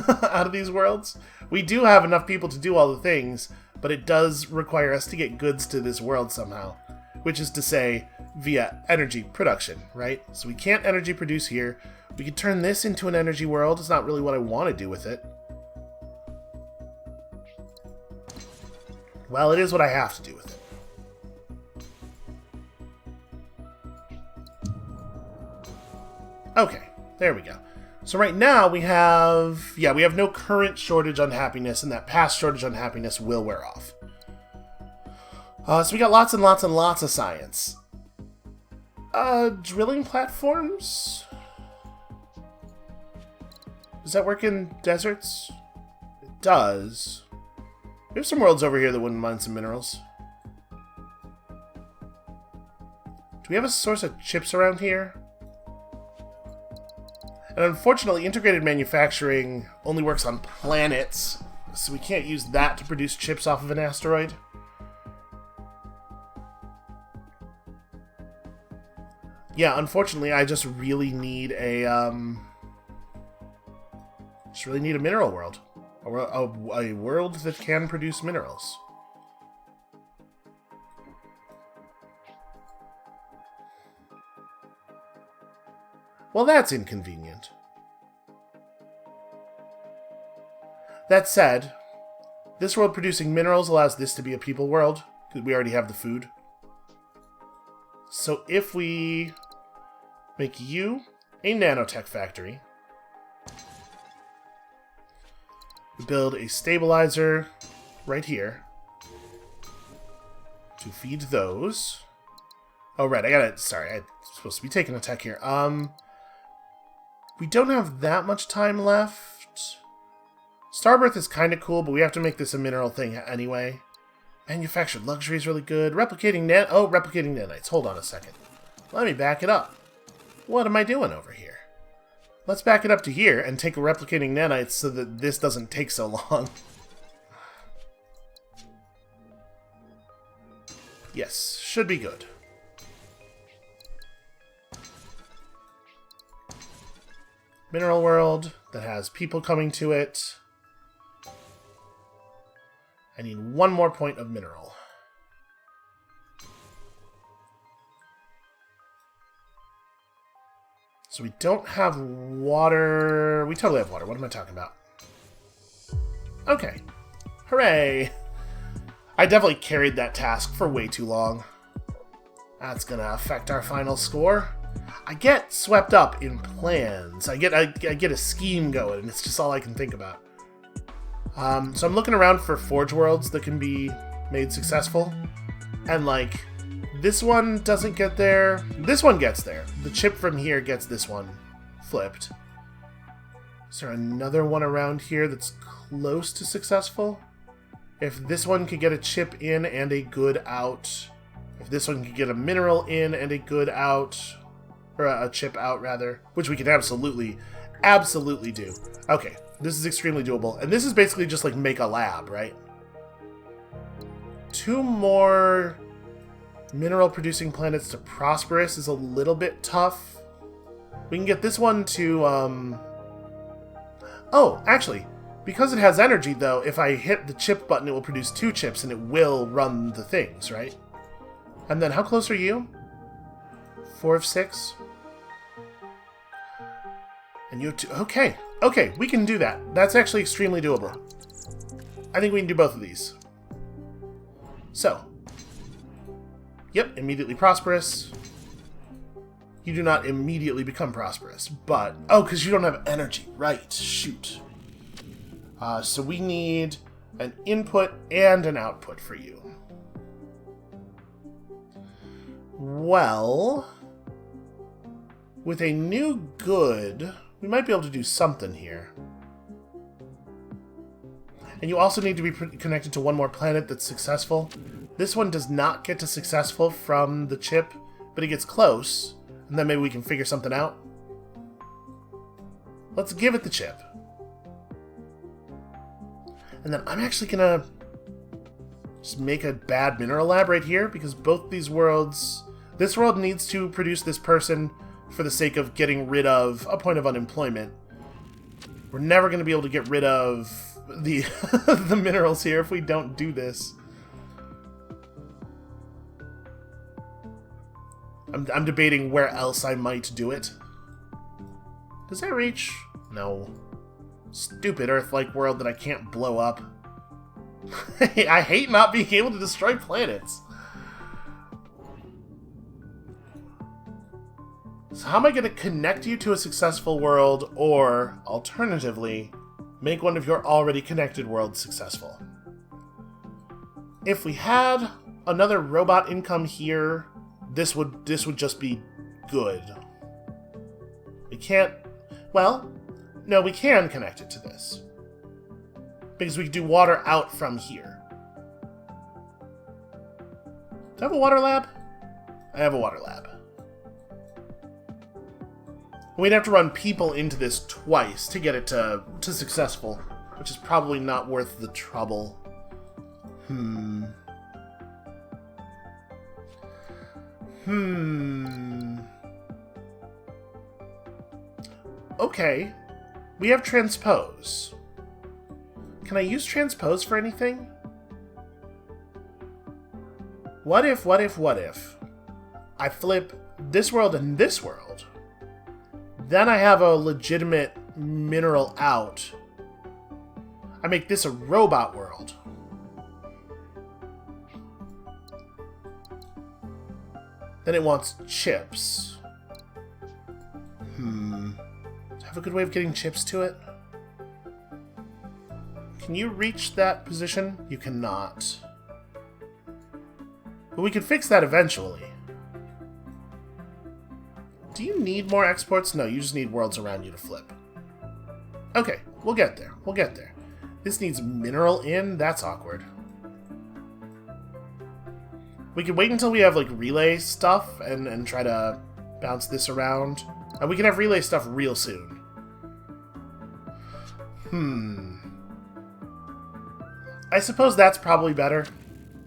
out of these worlds. We do have enough people to do all the things, but it does require us to get goods to this world somehow. Which is to say, via energy production, right? So we can't energy produce here. We could turn this into an energy world. It's not really what I want to do with it. Well, it is what I have to do with it. Okay, there we go. So right now we have... yeah, we have no current shortage on happiness, and that past shortage on happiness will wear off. So we got lots and lots and lots of science. Drilling platforms? Does that work in deserts? It does. We have some worlds over here that wouldn't mind some minerals. Do we have a source of chips around here? And unfortunately, integrated manufacturing only works on planets, so we can't use that to produce chips off of an asteroid. Yeah, unfortunately, I just really need a, mineral world. A world that can produce minerals. Well, that's inconvenient. That said, this world producing minerals allows this to be a people world, because we already have the food. So if we make you a nanotech factory, we build a stabilizer right here to feed those. Oh, right, sorry, I'm supposed to be taking a tech here. We don't have that much time left. Starbirth is kind of cool, but we have to make this a mineral thing anyway. Manufactured luxury is really good. Replicating nanites. Hold on a second. Let me back it up. What am I doing over here? Let's back it up to here and take a replicating nanites so that this doesn't take so long. Yes, should be good. Mineral world that has people coming to it. I need one more point of mineral. So we don't have water. We totally have water. What am I talking about? Okay. Hooray! I definitely carried that task for way too long. That's gonna affect our final score. I get swept up in plans. I get a scheme going, and it's just all I can think about. So I'm looking around for Forge Worlds that can be made successful. And, like, this one doesn't get there. This one gets there. The chip from here gets this one flipped. Is there another one around here that's close to successful? If this one could get a chip in and a good out. If this one could get a mineral in and a good out. Or a chip out, rather. Which we can absolutely do. Okay, this is extremely doable. And this is basically just like make a lab, right? 2 more mineral producing planets to prosperous is a little bit tough. We can get this one to, Oh, actually, because it has energy, though, if I hit the chip button, it will produce 2 chips, and it will run the things, right? And then, how close are you? 4 of 6? And you have 2. Okay, okay, we can do that. That's actually extremely doable. I think we can do both of these. So. Yep, immediately prosperous. You do not immediately become prosperous, but... Oh, because you don't have energy. Right, shoot. So we need an input and an output for you. Well... With a new good, we might be able to do something here. And you also need to be connected to one more planet that's successful. This one does not get to successful from the chip, but it gets close, and then maybe we can figure something out. Let's give it the chip. And then I'm actually gonna just make a bad mineral lab right here, because both these worlds... This world needs to produce this person for the sake of getting rid of a point of unemployment. We're never going to be able to get rid of the the minerals here if we don't do this. I'm debating where else I might do it. Does that reach? No. Stupid Earth-like world that I can't blow up. I hate not being able to destroy planets. So how am I going to connect you to a successful world, or, alternatively, make one of your already connected worlds successful? If we had another robot income here, this would just be good. We can't... Well, no, we can connect it to this. Because we can do water out from here. Do I have a water lab? I have a water lab. We'd have to run people into this twice to get it to successful, which is probably not worth the trouble. Okay. We have transpose. Can I use transpose for anything? What if I flip this world and this world? Then I have a legitimate mineral out. I make this a robot world. Then it wants chips. Do I have a good way of getting chips to it? Can you reach that position? You cannot. But we can fix that eventually. Do you need more exports? No, you just need worlds around you to flip. Okay, we'll get there. We'll get there. This needs mineral in? That's awkward. We could wait until we have, like, relay stuff and try to bounce this around. And we can have relay stuff real soon. I suppose that's probably better.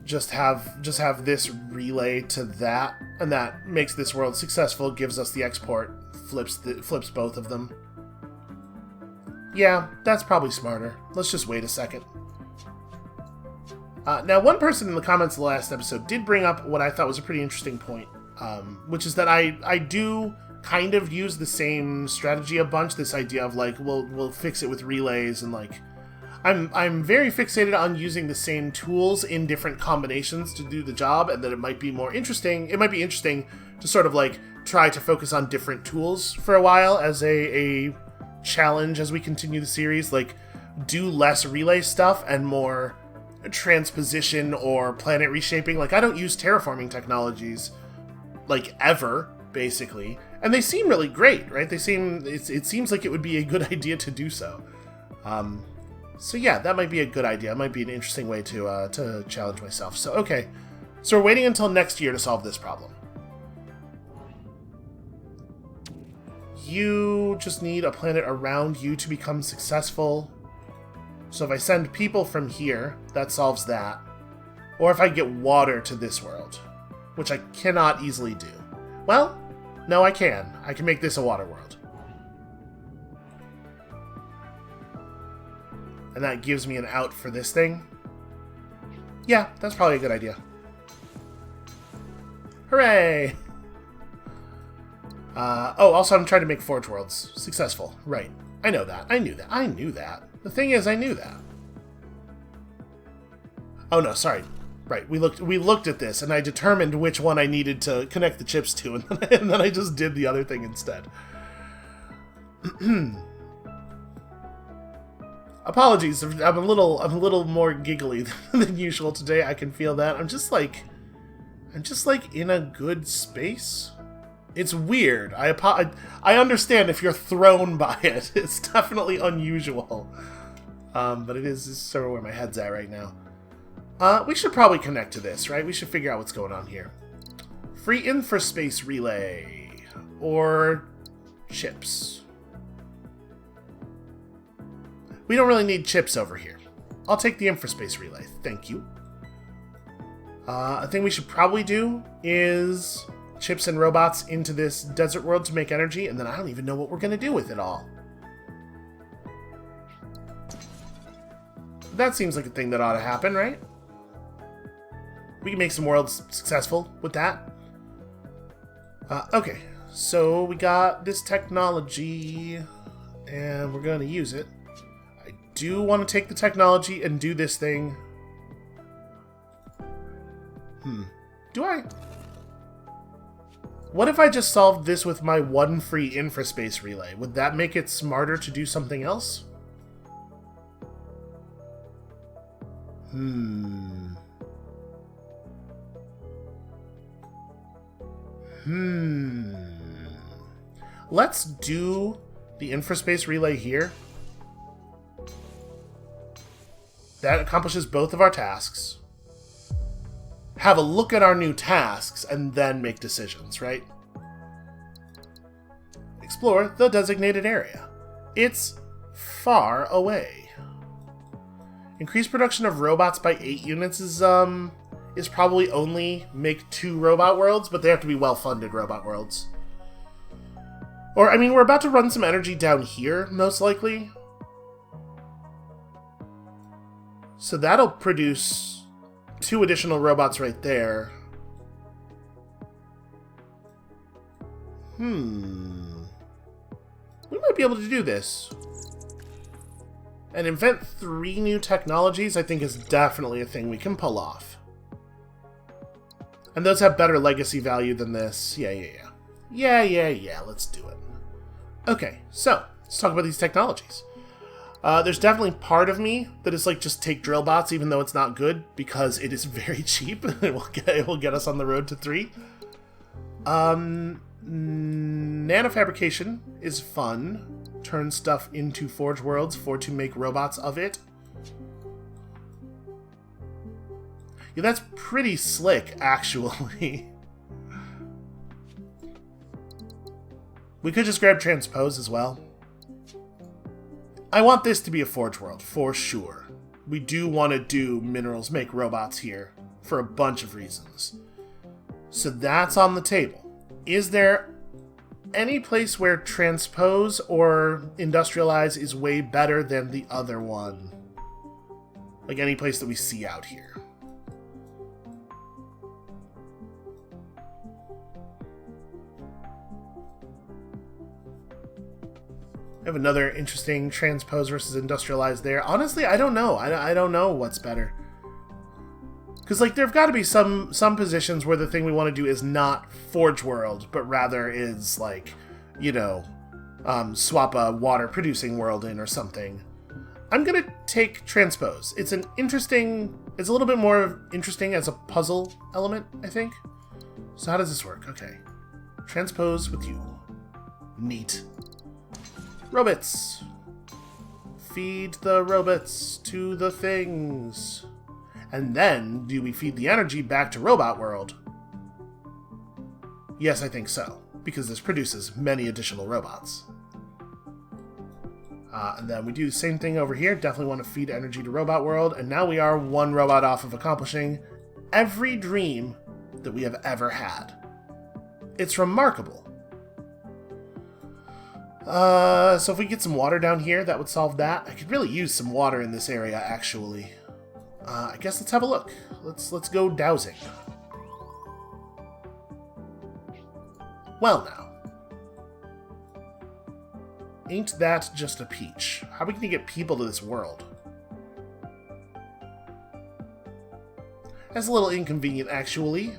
Just have this relay to that, and that makes this world successful, gives us the export, flips both of them. Yeah, that's probably smarter. Let's just wait a second. Now, one person in the comments of the last episode did bring up what I thought was a pretty interesting point, which is that I do kind of use the same strategy a bunch. This idea of like we'll fix it with relays, and like I'm very fixated on using the same tools in different combinations to do the job, and that it might be more interesting. It might be interesting to sort of like try to focus on different tools for a while as a challenge as we continue the series. Like, do less relay stuff and more transposition or planet reshaping. Like, I don't use terraforming technologies like ever, basically, and they seem really great, right? It seems like it would be a good idea to do so. So yeah, that might be a good idea. It might be an interesting way to challenge myself. So okay, so we're waiting until next year to solve this problem. You just need a planet around you to become successful. So if I send people from here, that solves that. Or if I get water to this world, which I cannot easily do. Well, no, I can. I can make this a water world. And that gives me an out for this thing. Yeah, that's probably a good idea. Hooray! Also, I'm trying to make Forge Worlds successful. Right. I know that. I knew that. The thing is, I knew that. Oh no, sorry. Right, we looked at this, and I determined which one I needed to connect the chips to, and then I just did the other thing instead. Apologies, I'm a little more giggly than usual today. I can feel that. I'm just like in a good space. It's weird. I understand if you're thrown by it. It's definitely unusual. But it is sort of where my head's at right now. We should probably connect to this, right? We should figure out what's going on here. Free infraspace relay. Or chips. We don't really need chips over here. I'll take the infraspace relay. Thank you. A thing we should probably do is chips and robots into this desert world to make energy, and then I don't even know what we're going to do with it all. That seems like a thing that ought to happen, right? We can make some worlds successful with that. Okay, so we got this technology, and we're going to use it. I do want to take the technology and do this thing. Do I? What if I just solved this with my one free infraspace relay? Would that make it smarter to do something else? Let's do the infraspace relay here. That accomplishes both of our tasks. Have a look at our new tasks, and then make decisions, right? Explore the designated area. It's far away. Increase production of robots by 8 units is probably only make 2 robot worlds, but they have to be well-funded robot worlds. Or, I mean, we're about to run some energy down here, most likely. So that'll produce 2 additional robots right there. We might be able to do this. And invent 3 new technologies, I think, is definitely a thing we can pull off. And those have better legacy value than this. Yeah, let's do it. Okay, so, let's talk about these technologies. There's definitely part of me that is like, just take drill bots, even though it's not good, because it is very cheap. It will get us on the road to 3. Nanofabrication is fun. Turn stuff into Forge Worlds to make robots of it. Yeah, that's pretty slick, actually. We could just grab transpose as well. I want this to be a Forge World, for sure. We do want to do minerals make robots here, for a bunch of reasons. So that's on the table. Is there any place where transpose or industrialize is way better than the other one? Like any place that we see out here. I have another interesting transpose versus industrialize there. Honestly, I don't know. I don't know what's better. Because, like, there have got to be some positions where the thing we want to do is not Forge World, but rather is, like, you know, swap a water-producing world in or something. I'm going to take transpose. It's a little bit more interesting as a puzzle element, I think. So how does this work? Okay. Transpose with you. Neat. Robots. Feed the robots to the things. And then, do we feed the energy back to Robot World? Yes, I think so, because this produces many additional robots. And then we do the same thing over here. Definitely want to feed energy to Robot World. And now we are one robot off of accomplishing every dream that we have ever had. It's remarkable. So if we get some water down here, that would solve that. I could really use some water in this area, actually. I guess let's have a look. Let's go dowsing. Well now. Ain't that just a peach? How are we going to get people to this world? That's a little inconvenient, actually.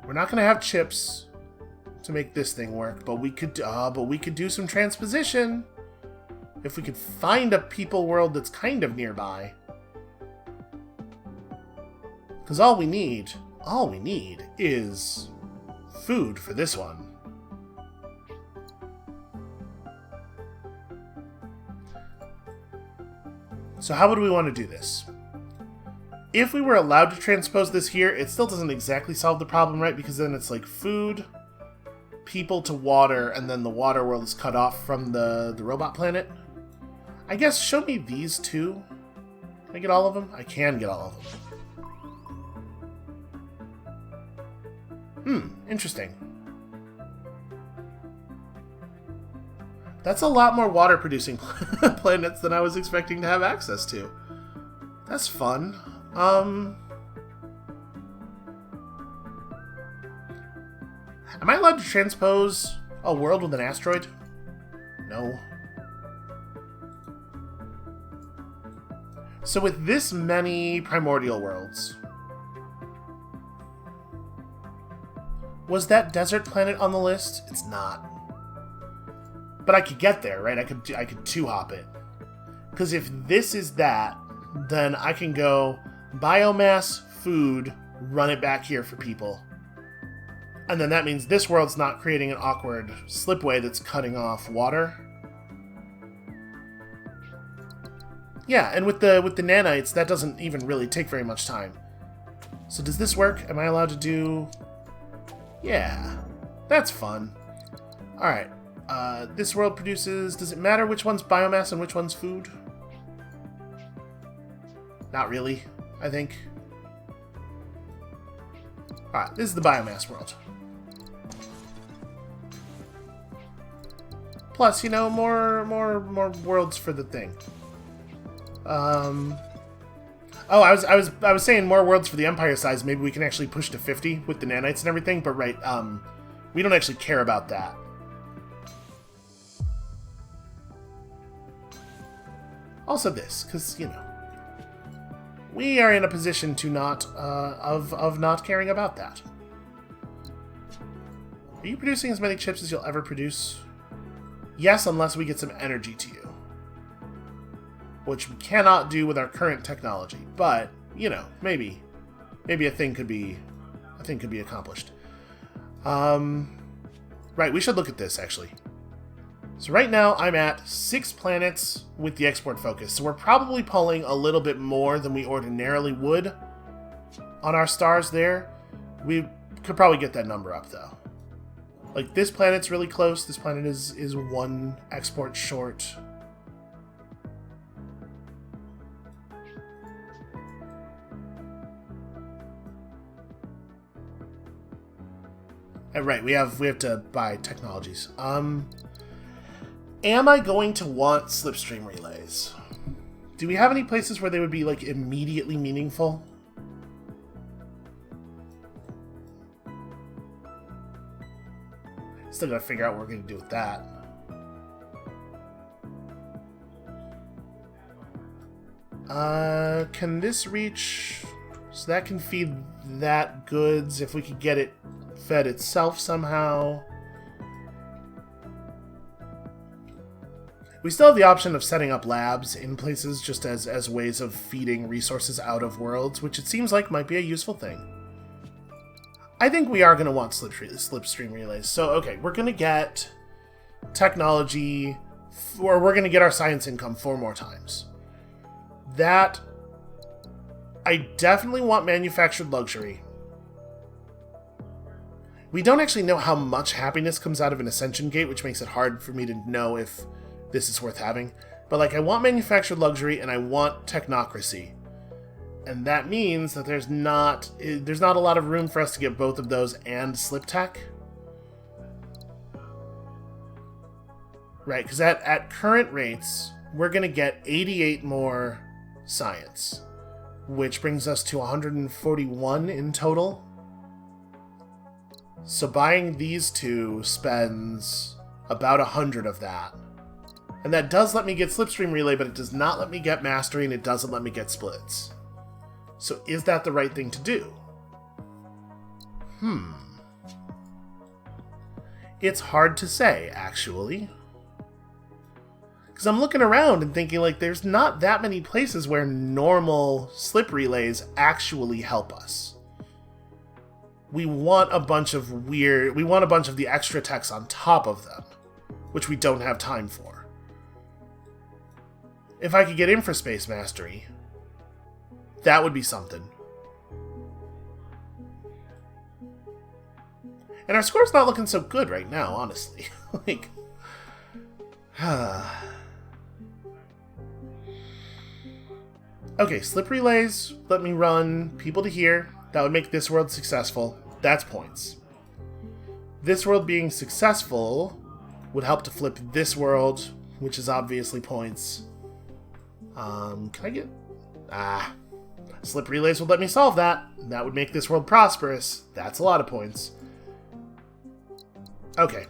We're not going to have chips to make this thing work, but we could do some transposition. If we could find a people world that's kind of nearby. Because all we need is food for this one. So how would we want to do this? If we were allowed to transpose this here, it still doesn't exactly solve the problem, right? Because then it's like food, people to water, and then the water world is cut off from the robot planet. I guess show me these two. Can I get all of them? I can get all of them. Interesting. That's a lot more water-producing planets than I was expecting to have access to. That's fun. Am I allowed to transpose a world with an asteroid? No. So with this many primordial worlds, was that desert planet on the list? It's not. But I could get there, right? I could two-hop it. Because if this is that, then I can go biomass, food, run it back here for people. And then that means this world's not creating an awkward slipway that's cutting off water. Yeah, and with the nanites, that doesn't even really take very much time. So does this work? Am I allowed to do... Yeah, that's fun. Alright, this world produces... Does it matter which one's biomass and which one's food? Not really, I think. Alright, this is the biomass world. Plus, you know, more worlds for the thing. Oh, I was saying more worlds for the Empire size. Maybe we can actually push to 50 with the nanites and everything. But right, we don't actually care about that. Also this, because you know, we are in a position to not of not caring about that. Are you producing as many chips as you'll ever produce? Yes, unless we get some energy to you. Which we cannot do with our current technology, but you know, maybe a thing could be accomplished. Right, we should look at this actually. So right now I'm at 6 planets with the export focus. So we're probably pulling a little bit more than we ordinarily would on our stars there. We could probably get that number up though. Like this planet's really close. This planet is 1 export short. Right, we have to buy technologies. Am I going to want slipstream relays? Do we have any places where they would be like immediately meaningful? Still gotta figure out what we're gonna do with that. Can this reach? So that can feed that goods if we could get it fed itself somehow. We still have the option of setting up labs in places just as ways of feeding resources out of worlds, which it seems like might be a useful thing. I think we are going to want slipstream relays. So, okay, we're going to get technology, or we're going to get our science income 4 more times. That, I definitely want manufactured luxury. We don't actually know how much happiness comes out of an Ascension Gate, which makes it hard for me to know if this is worth having. But, like, I want manufactured luxury and I want technocracy. And that means that there's not a lot of room for us to get both of those and slip tech. Right, because at current rates, we're going to get 88 more science, which brings us to 141 in total. So buying these 2 spends about 100 of that. And that does let me get Slipstream Relay, but it does not let me get Mastery, and it doesn't let me get Splits. So is that the right thing to do? It's hard to say, actually. Because I'm looking around and thinking, like, there's not that many places where normal slip relays actually help us. We want a bunch of the extra techs on top of them, which we don't have time for. If I could get Infraspace Mastery, that would be something. And our score's not looking so good right now, honestly. Like, okay, slip relays, let me run people to here. That would make this world successful. That's points. This world being successful would help to flip this world, which is obviously points. Can I get... slip relays would let me solve that. That would make this world prosperous. That's a lot of points. Okay.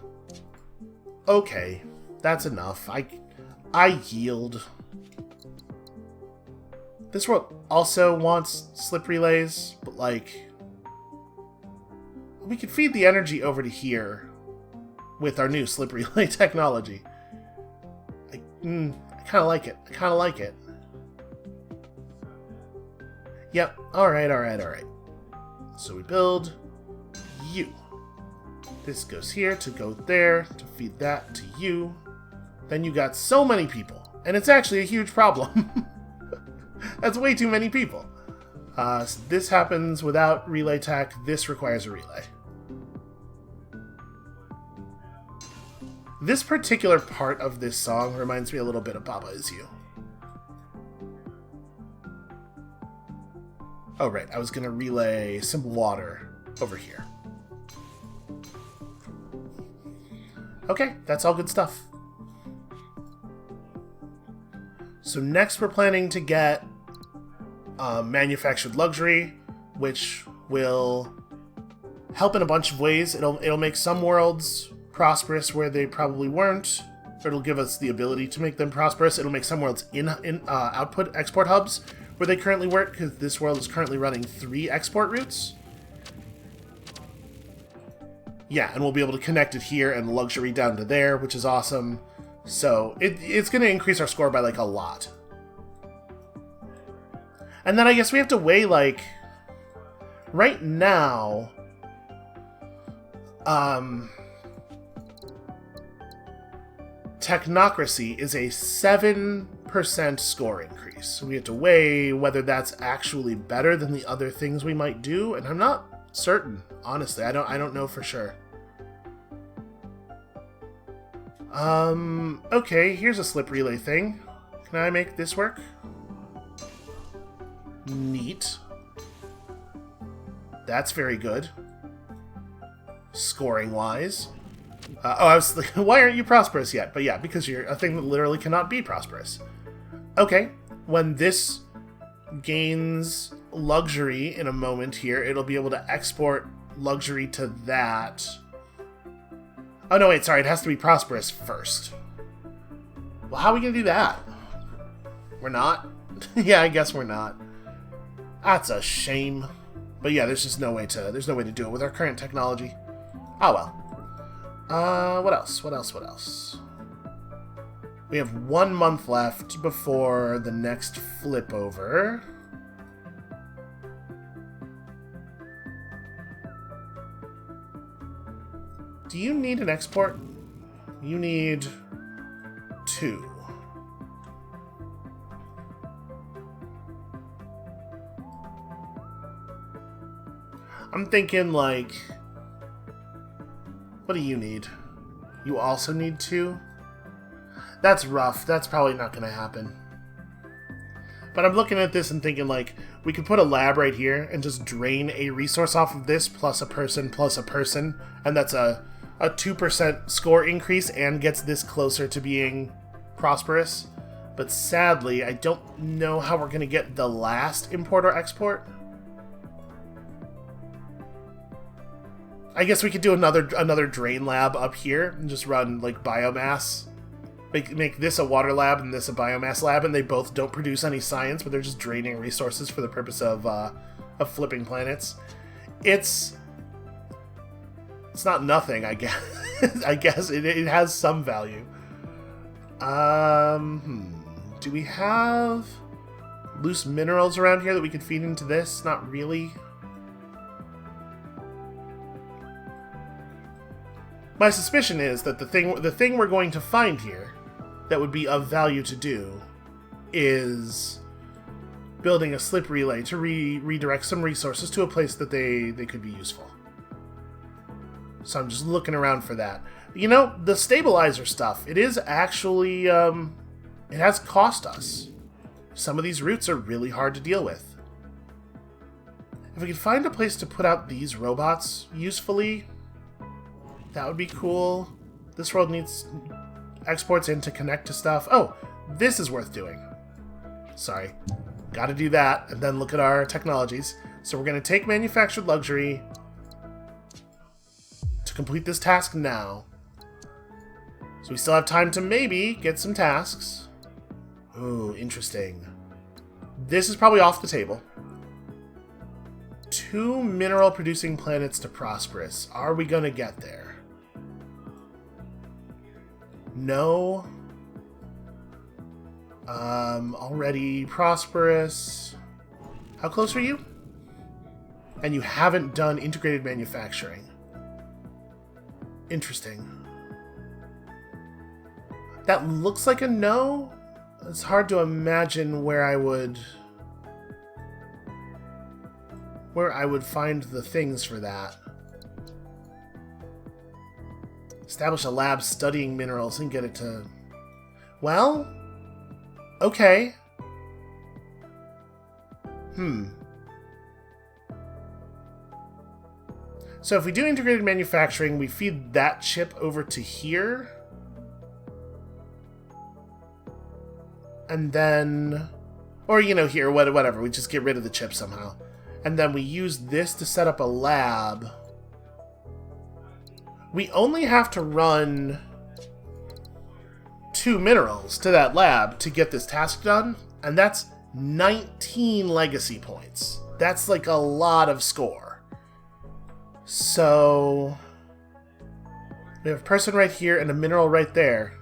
Okay. That's enough. I yield. This world also wants slip relays, but, like... we could feed the energy over to here with our new slip relay technology. I kind of like it. I kind of like it. Yep. Alright. So we build you. This goes here to go there to feed that to you. Then you got so many people. And it's actually a huge problem. That's way too many people. So this happens without relay tech. This requires a relay. This particular part of this song reminds me a little bit of Baba Is You. Oh, right. I was going to relay some water over here. Okay, that's all good stuff. So next we're planning to get manufactured luxury, which will help in a bunch of ways. It'll make some worlds prosperous where they probably weren't. It'll give us the ability to make them prosperous. It'll make some worlds in output export hubs where they currently weren't, because this world is currently running 3 export routes. Yeah, and we'll be able to connect it here and luxury down to there, which is awesome. So it's going to increase our score by, like, a lot. And then I guess we have to weigh, like... right now... technocracy is a 7% score increase. So we have to weigh whether that's actually better than the other things we might do, and I'm not certain, honestly. I don't know for sure. Okay, here's a slip relay thing. Can I make this work? Neat. That's very good. Scoring-wise. I was like, why aren't you prosperous yet? But yeah, because you're a thing that literally cannot be prosperous. Okay, when this gains luxury in a moment here, it'll be able to export luxury to that. Oh no, wait, sorry, it has to be prosperous first. Well, how are we gonna do that? We're not? Yeah, I guess we're not. That's a shame. But yeah, there's no way to do it with our current technology. Oh well. What else? We have 1 month left before the next flip over. Do you need an export? You need 2. I'm thinking, like, what do you need? You also need 2? That's rough. That's probably not going to happen. But I'm looking at this and thinking, like, we could put a lab right here and just drain a resource off of this plus a person, and that's a 2% score increase and gets this closer to being prosperous. But sadly, I don't know how we're going to get the last import or export. I guess we could do another drain lab up here and just run, like, biomass. Make this a water lab and this a biomass lab, and they both don't produce any science, but they're just draining resources for the purpose of flipping planets. It's not nothing, I guess. I guess it has some value. Do we have loose minerals around here that we could feed into this? Not really. My suspicion is that the thing we're going to find here that would be of value to do is building a slip relay to redirect some resources to a place that they could be useful. So I'm just looking around for that. You know, the stabilizer stuff, it is actually, it has cost us. Some of these routes are really hard to deal with. If we could find a place to put out these robots usefully, that would be cool. This world needs exports in to connect to stuff. Oh, this is worth doing. Sorry. Gotta do that, and then look at our technologies. So we're gonna take manufactured luxury to complete this task now. So we still have time to maybe get some tasks. Ooh, interesting. This is probably off the table. 2 mineral-producing planets to prosperous. Are we gonna get there? No. Already prosperous. How close are you? And you haven't done integrated manufacturing. Interesting. That looks like a no. It's hard to imagine where I would find the things for that. Establish a lab studying minerals and get it to... Well, okay. So if we do integrated manufacturing, we feed that chip over to here. And then... Or, you know, here, whatever. We just get rid of the chip somehow. And then we use this to set up a lab. We only have to run 2 minerals to that lab to get this task done, and that's 19 legacy points. That's like a lot of score. So we have a person right here and a mineral right there.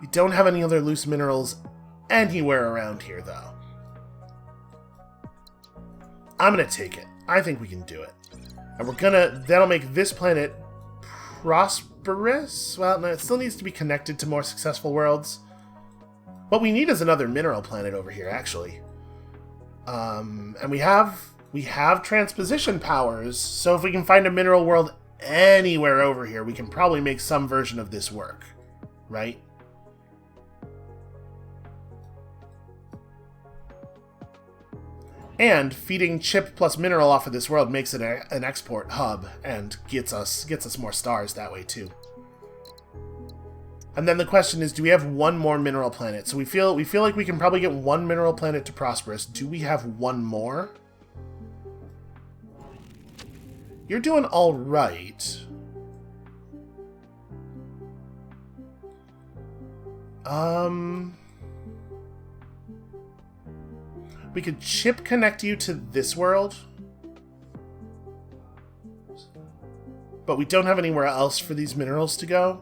We don't have any other loose minerals anywhere around here, though. I'm gonna take it. I think we can do it. And that'll make this planet Prosperous? Well, no, it still needs to be connected to more successful worlds. What we need is another mineral planet over here, actually. And we have transposition powers, so if we can find a mineral world anywhere over here, we can probably make some version of this work, right? And feeding chip plus mineral off of this world makes it an export hub and gets us more stars that way too. And then the question is, do we have one more mineral planet? So we feel like we can probably get one mineral planet to Prosperous. Do we have one more? You're doing all right. We could chip connect you to this world. But we don't have anywhere else for these minerals to go.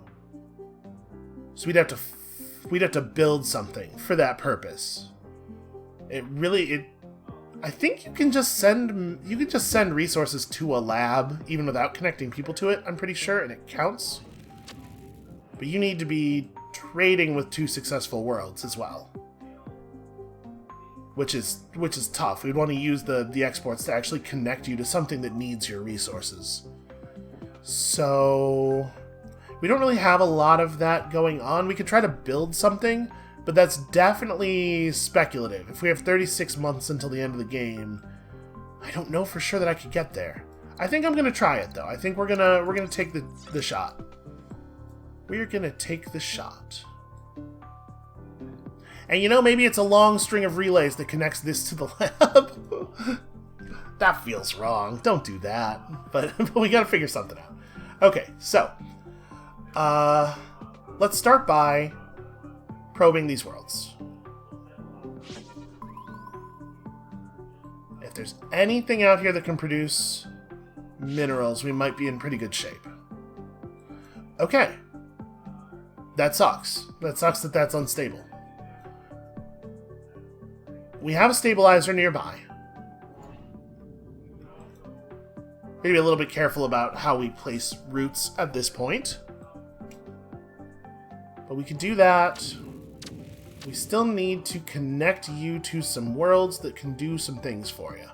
So we'd have to build something for that purpose. I think you can just send resources to a lab even without connecting people to it, I'm pretty sure, and it counts. But you need to be trading with 2 successful worlds as well. Which is tough. We'd want to use the exports to actually connect you to something that needs your resources. So we don't really have a lot of that going on. We could try to build something, but that's definitely speculative. If we have 36 months until the end of the game, I don't know for sure that I could get there. I think I'm gonna try it though. I think we're gonna take the shot. We're gonna take the shot. And you know, maybe it's a long string of relays that connects this to the lab. That feels wrong. Don't do that. But we gotta figure something out. Okay, so let's start by probing these worlds. If there's anything out here that can produce minerals, we might be in pretty good shape. Okay. That sucks. That sucks that that's unstable. We have a stabilizer nearby. Maybe be a little bit careful about how we place roots at this point. But we can do that. We still need to connect you to some worlds that can do some things for you.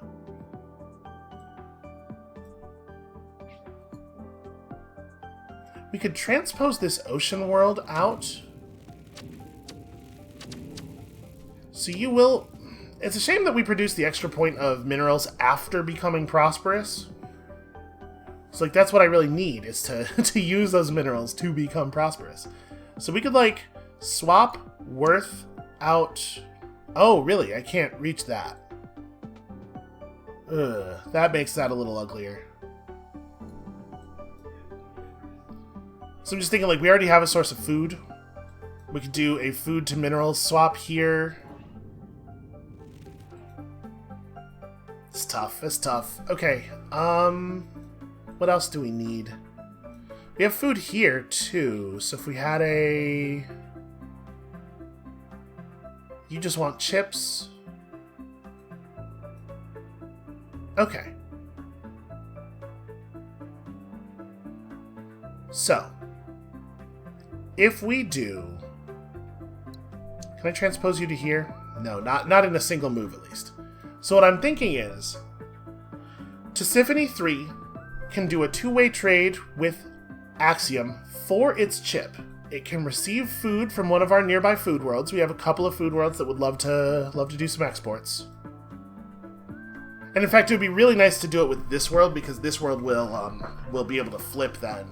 We could transpose this ocean world out. So you will... It's a shame that we produced the extra point of minerals after becoming prosperous. So like that's what I really need, is to use those minerals to become prosperous. So we could like swap worth out... Oh, really? I can't reach that. Ugh, that makes that a little uglier. So I'm just thinking, like, we already have a source of food. We could do a food to minerals swap here. It's tough. It's tough. Okay. What else do we need? We have food here, too. So if we had a... You just want chips? Okay. So, if we do... Can I transpose you to here? No, not in a single move, at least. So what I'm thinking is... Tisiphone 3 can do a two-way trade with Axiom for its chip. It can receive food from one of our nearby food worlds. We have a couple of food worlds that would love to do some exports. And in fact, it would be really nice to do it with this world, because this world will be able to flip then.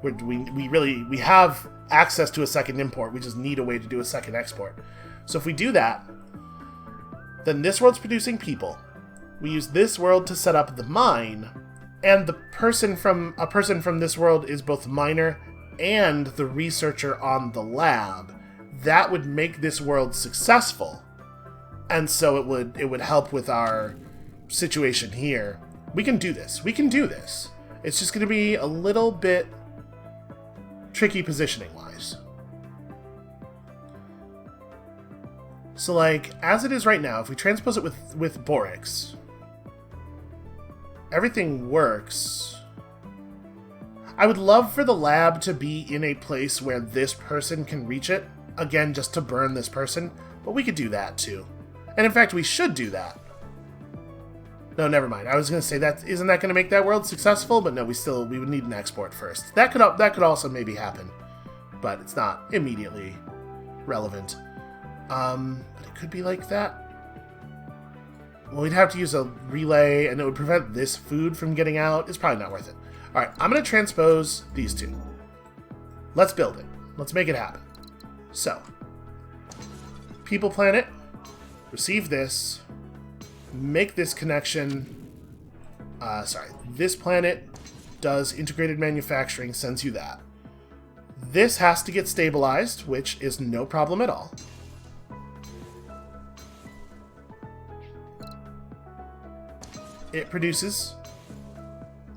We have access to a second import. We just need a way to do a second export. So if we do that, then this world's producing people. We use this world to set up the mine, and a person from this world is both miner and the researcher on the lab. That would make this world successful, and so it would help with our situation here. We can do this. We can do this. It's just going to be a little bit tricky positioning-wise. So, like, as it is right now, if we transpose it with Borix, everything works. I would love for the lab to be in a place where this person can reach it. Again, just to burn this person. But we could do that too. And in fact, we should do that. No, never mind. I was going to say that isn't that going to make that world successful? But no, we would need an export first. That could also maybe happen, but it's not immediately relevant. But it could be like that. Well, we'd have to use a relay, and it would prevent this food from getting out. It's probably not worth it. All right, I'm going to transpose these two. Let's build it. Let's make it happen. So, people planet, receive this. Make this connection. This planet does integrated manufacturing, sends you that. This has to get stabilized, which is no problem at all. It produces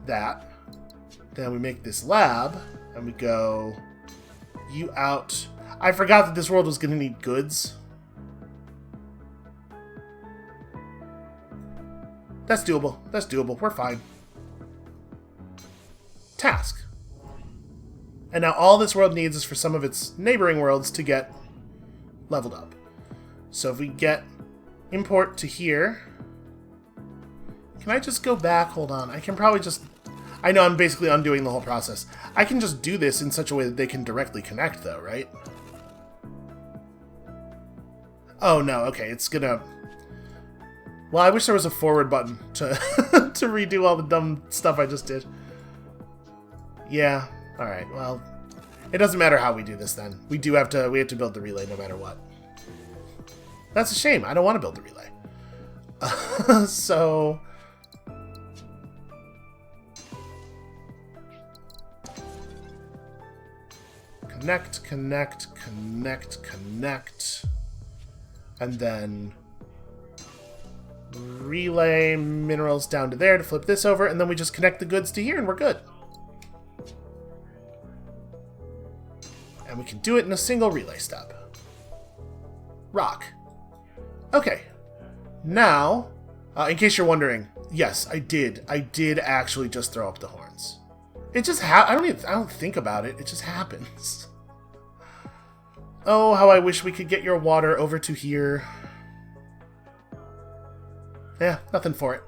that. Then we make this lab, and we go, you out. I forgot that this world was going to need goods. That's doable. That's doable. We're fine. Task. And now all this world needs is for some of its neighboring worlds to get leveled up. So if we get import to here... Can I just go back? Hold on. I can probably just... I know I'm basically undoing the whole process. I can just do this in such a way that they can directly connect, though, right? Oh, no. Okay, it's gonna... Well, I wish there was a forward button to to redo all the dumb stuff I just did. Yeah. Alright, well... It doesn't matter how we do this, then. We have to build the relay no matter what. That's a shame. I don't want to build the relay. So... Connect, connect, connect, connect. And then relay minerals down to there to flip this over, and then we just connect the goods to here and we're good. And we can do it in a single relay step. Rock. Okay. Now, in case you're wondering, yes, I did actually just throw up the horns. It just I don't think about it. It just happens. Oh, how I wish we could get your water over to here. Yeah, nothing for it.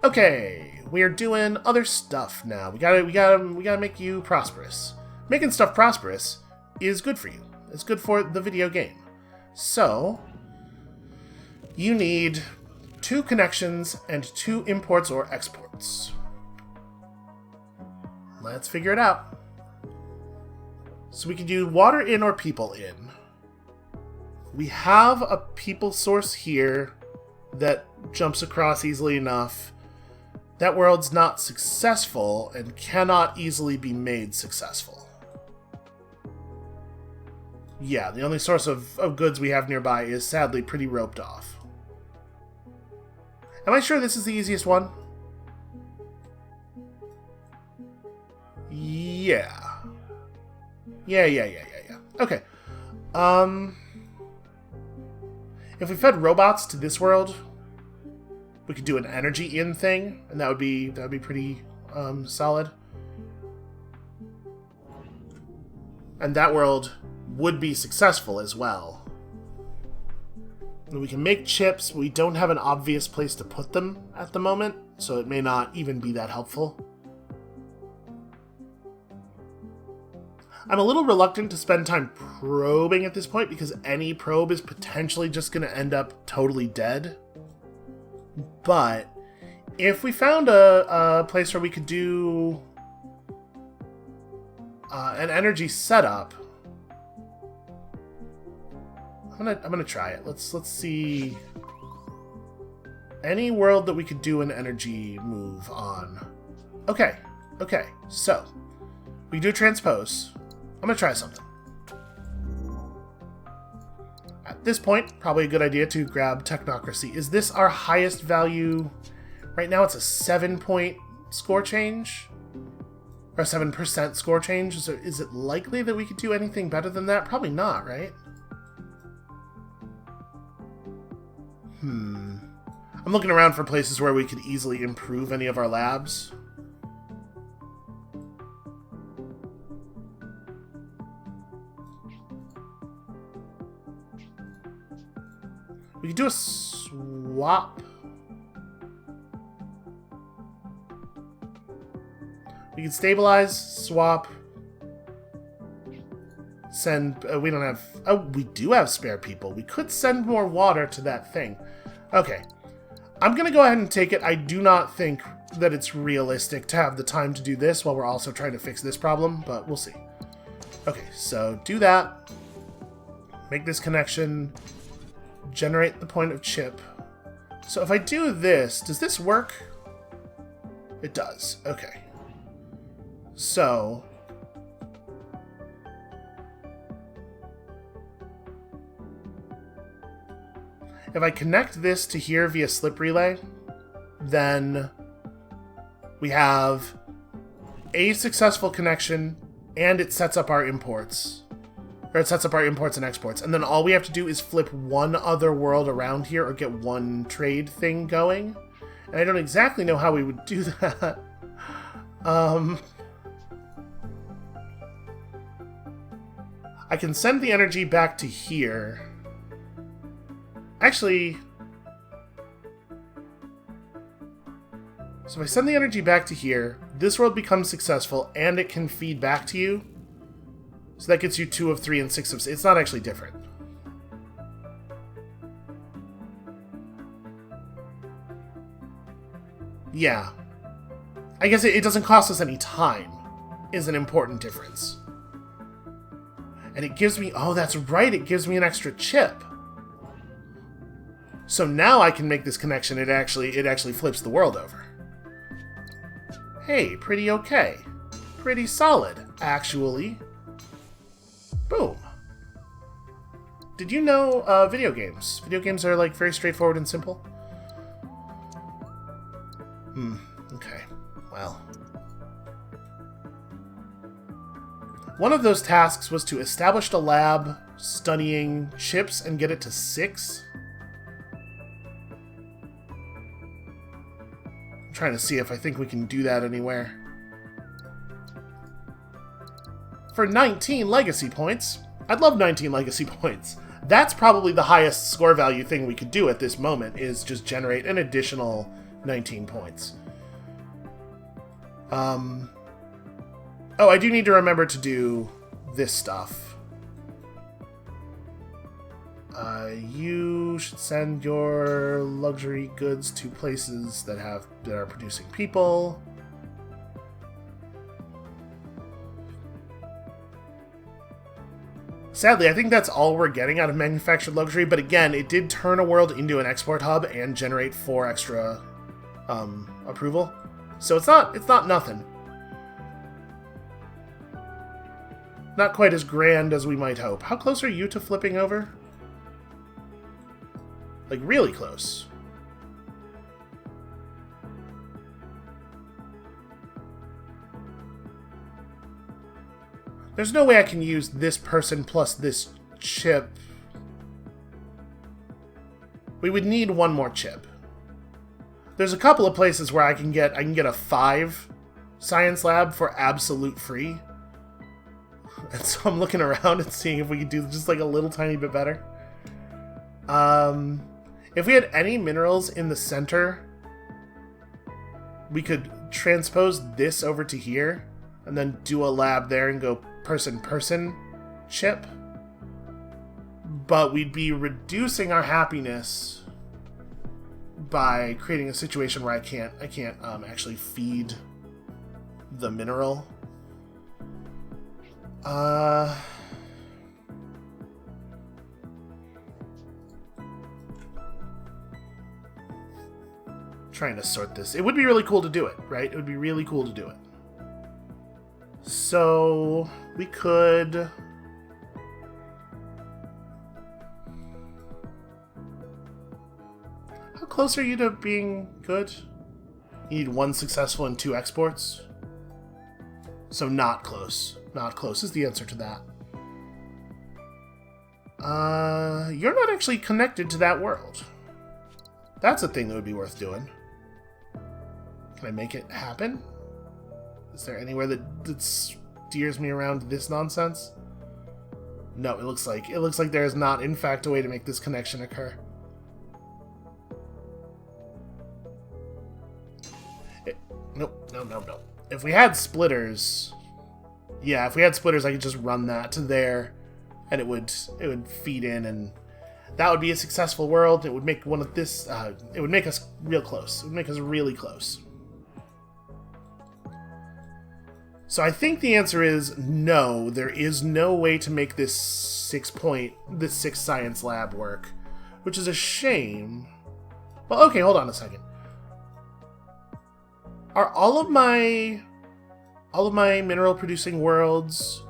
Okay, we are doing other stuff now. We gotta make you prosperous. Making stuff prosperous is good for you. It's good for the video game. So, you need 2 connections and 2 imports or exports. Let's figure it out. So we can do water in or people in. We have a people source here that jumps across easily enough. That world's not successful and cannot easily be made successful. Yeah, the only source of goods we have nearby is sadly pretty roped off. Am I sure this is the easiest one? Yeah. Yeah. Okay. If we fed robots to this world, we could do an energy in thing, and that would be pretty solid. And that world would be successful as well. And we can make chips, but we don't have an obvious place to put them at the moment, so it may not even be that helpful. I'm a little reluctant to spend time probing at this point because any probe is potentially just going to end up totally dead. But if we found a place where we could do an energy setup, I'm gonna try it. Let's see. Any world that we could do an energy move on. Okay. So we do transpose. I'm going to try something. At this point, probably a good idea to grab technocracy. Is this our highest value? Right now it's a 7-point score change? Or 7% score change? So is it likely that we could do anything better than that? Probably not, right? I'm looking around for places where we could easily improve any of our labs. could do a swap. We can stabilize, swap, send... we don't have... Oh, we do have spare people. We could send more water to that thing. Okay. I'm going to go ahead and take it. I do not think that it's realistic to have the time to do this while we're also trying to fix this problem, but we'll see. Okay, so do that. Make this connection. Generate the point of chip. So if I do this, does this work? It does. Okay. So... if I connect this to here via slip relay, then we have a successful connection and it sets up our imports. Or it sets up our imports and exports. And then all we have to do is flip one other world around here or get one trade thing going. And I don't exactly know how we would do that. I can send the energy back to here. Actually, so if I send the energy back to here, this world becomes successful and it can feed back to you. So that gets you 2 of 3 and 6 of 6. It's not actually different. Yeah. I guess it doesn't cost us any time, is an important difference. And it gives me, oh, that's right, it gives me an extra chip. So now I can make this connection. It actually flips the world over. Hey, pretty okay. Pretty solid, actually. Boom. Did you know video games? Video games are like very straightforward and simple? Okay. Well. One of those tasks was to establish a lab studying chips and get it to 6. Trying to see if I think we can do that anywhere. For 19 legacy points. I'd love 19 legacy points. That's probably the highest score value thing we could do at this moment, is just generate an additional 19 points. Oh, I do need to remember to do this stuff. You should send your luxury goods to places that are producing people. Sadly, I think that's all we're getting out of manufactured luxury, but again, it did turn a world into an export hub and generate 4 extra approval. So it's not nothing. Not quite as grand as we might hope. How close are you to flipping over? Like, really close. There's no way I can use this person plus this chip. We would need one more chip. There's a couple of places where I can get a 5 science lab for absolute free. And so I'm looking around and seeing if we could do just like a little tiny bit better. If we had any minerals in the center, we could transpose this over to here and then do a lab there and go person chip. But we'd be reducing our happiness by creating a situation where I can't actually feed the mineral. Trying to sort this. It would be really cool to do it, right? It would be really cool to do it. So we could... How close are you to being good? You need 1 successful and 2 exports. So not close. Not close is the answer to that. You're not actually connected to that world. That's a thing that would be worth doing. Can I make it happen? Is there anywhere that steers me around this nonsense? No, it looks like there is not, in fact, a way to make this connection occur. Nope, no. If we had splitters... Yeah, if we had splitters, I could just run that to there, and it would feed in, and that would be a successful world. It would make one of this... it would make us real close. It would make us really close. So I think the answer is no. There is no way to make this 6 science lab work, which is a shame. Well, okay, hold on a second. Are all of my mineral producing worlds,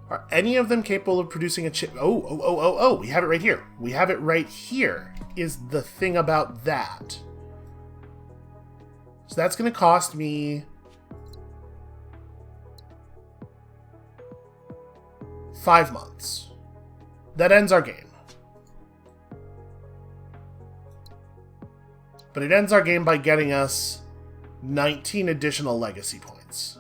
are any of them capable of producing a chip? Oh, we have it right here. We have it right here is the thing about that. So that's going to cost me 5 months. That ends our game. But it ends our game by getting us 19 additional legacy points.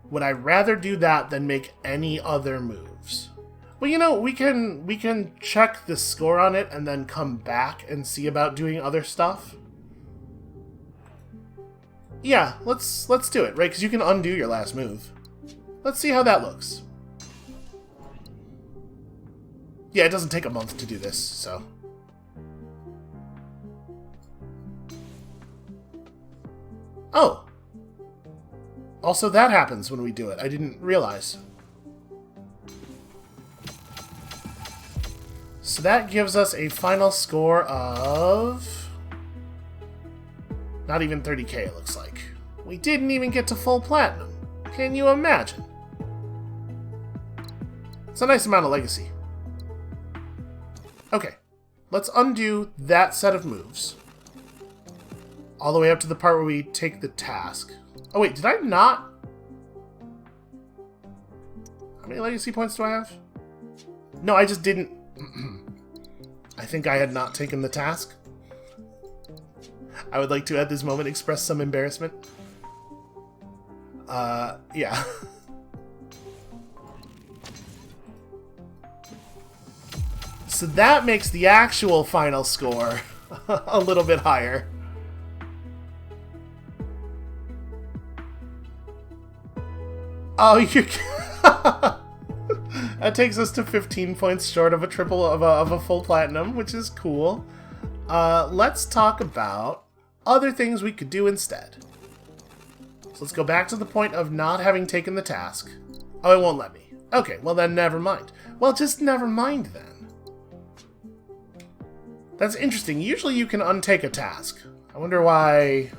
Would I rather do that than make any other moves? Well, you know, we can check the score on it and then come back and see about doing other stuff. Yeah, let's do it, right? Because you can undo your last move. Let's see how that looks. Yeah, it doesn't take a month to do this, so... Oh! Also, that happens when we do it. I didn't realize. So that gives us a final score of... not even 30k, it looks like. We didn't even get to full platinum. Can you imagine? It's a nice amount of legacy. Okay, let's undo that set of moves. All the way up to the part where we take the task. Oh wait, did I not? How many legacy points do I have? No, I just didn't. I think I had not taken the task. I would like to at this moment express some embarrassment. Yeah. So that makes the actual final score a little bit higher. Oh, you that takes us to 15 points short of a triple of a full platinum, which is cool. Let's talk about other things we could do instead. So let's go back to the point of not having taken the task. Oh, it won't let me. Okay, well then never mind. Well, just never mind then. That's interesting. Usually you can untake a task. I wonder why...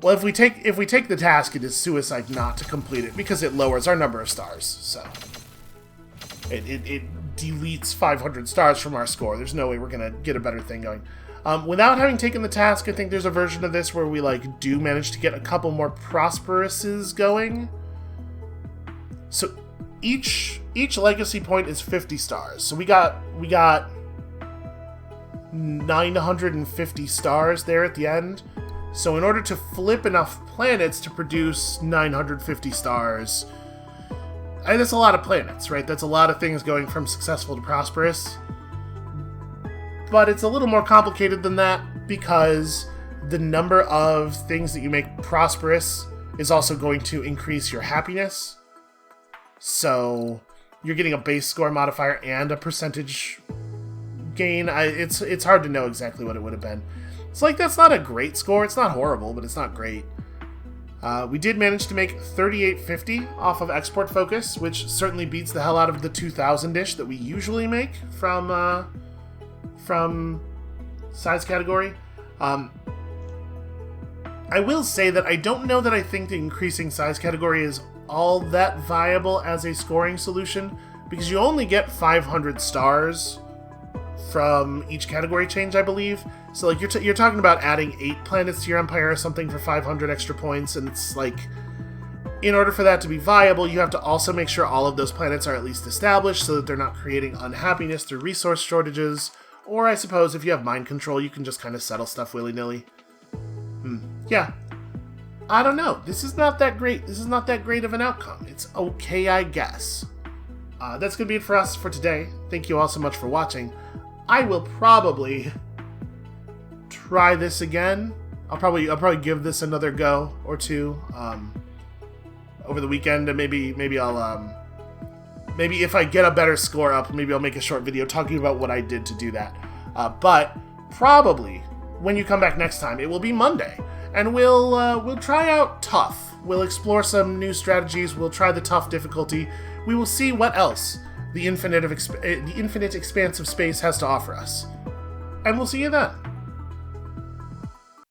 Well, if we take the task, it is suicide not to complete it because it lowers our number of stars. So it deletes 500 stars from our score. There's no way we're gonna get a better thing going. Without having taken the task, I think there's a version of this where we do manage to get a couple more prosperouses going. So each legacy point is 50 stars. So we got 950 stars there at the end. So in order to flip enough planets to produce 950 stars, that's a lot of planets, right? That's a lot of things going from successful to prosperous. But it's a little more complicated than that because the number of things that you make prosperous is also going to increase your happiness. So you're getting a base score modifier and a percentage gain. It's hard to know exactly what it would have been. It's like, that's not a great score. It's not horrible, but it's not great. We did manage to make 3850 off of export focus, which certainly beats the hell out of the 2000-ish that we usually make from size category. I will say that I don't know that I think the increasing size category is all that viable as a scoring solution, because you only get 500 stars from each category change, I believe. So like you're talking about adding 8 planets to your empire or something for 500 extra points, and it's like, in order for that to be viable, you have to also make sure all of those planets are at least established so that they're not creating unhappiness through resource shortages. Or I suppose if you have mind control, you can just kind of settle stuff willy-nilly. Yeah. I don't know. This is not that great. This is not that great of an outcome. It's okay, I guess. That's going to be it for us for today. Thank you all so much for watching. I will probably try this again. I'll probably give this another go or two over the weekend, and maybe I'll maybe if I get a better score up, maybe I'll make a short video talking about what I did to do that. But probably when you come back next time, it will be Monday, and we'll try out tough. We'll explore some new strategies. We'll try the tough difficulty. We will see what else the infinite expanse of space has to offer us. And we'll see you then.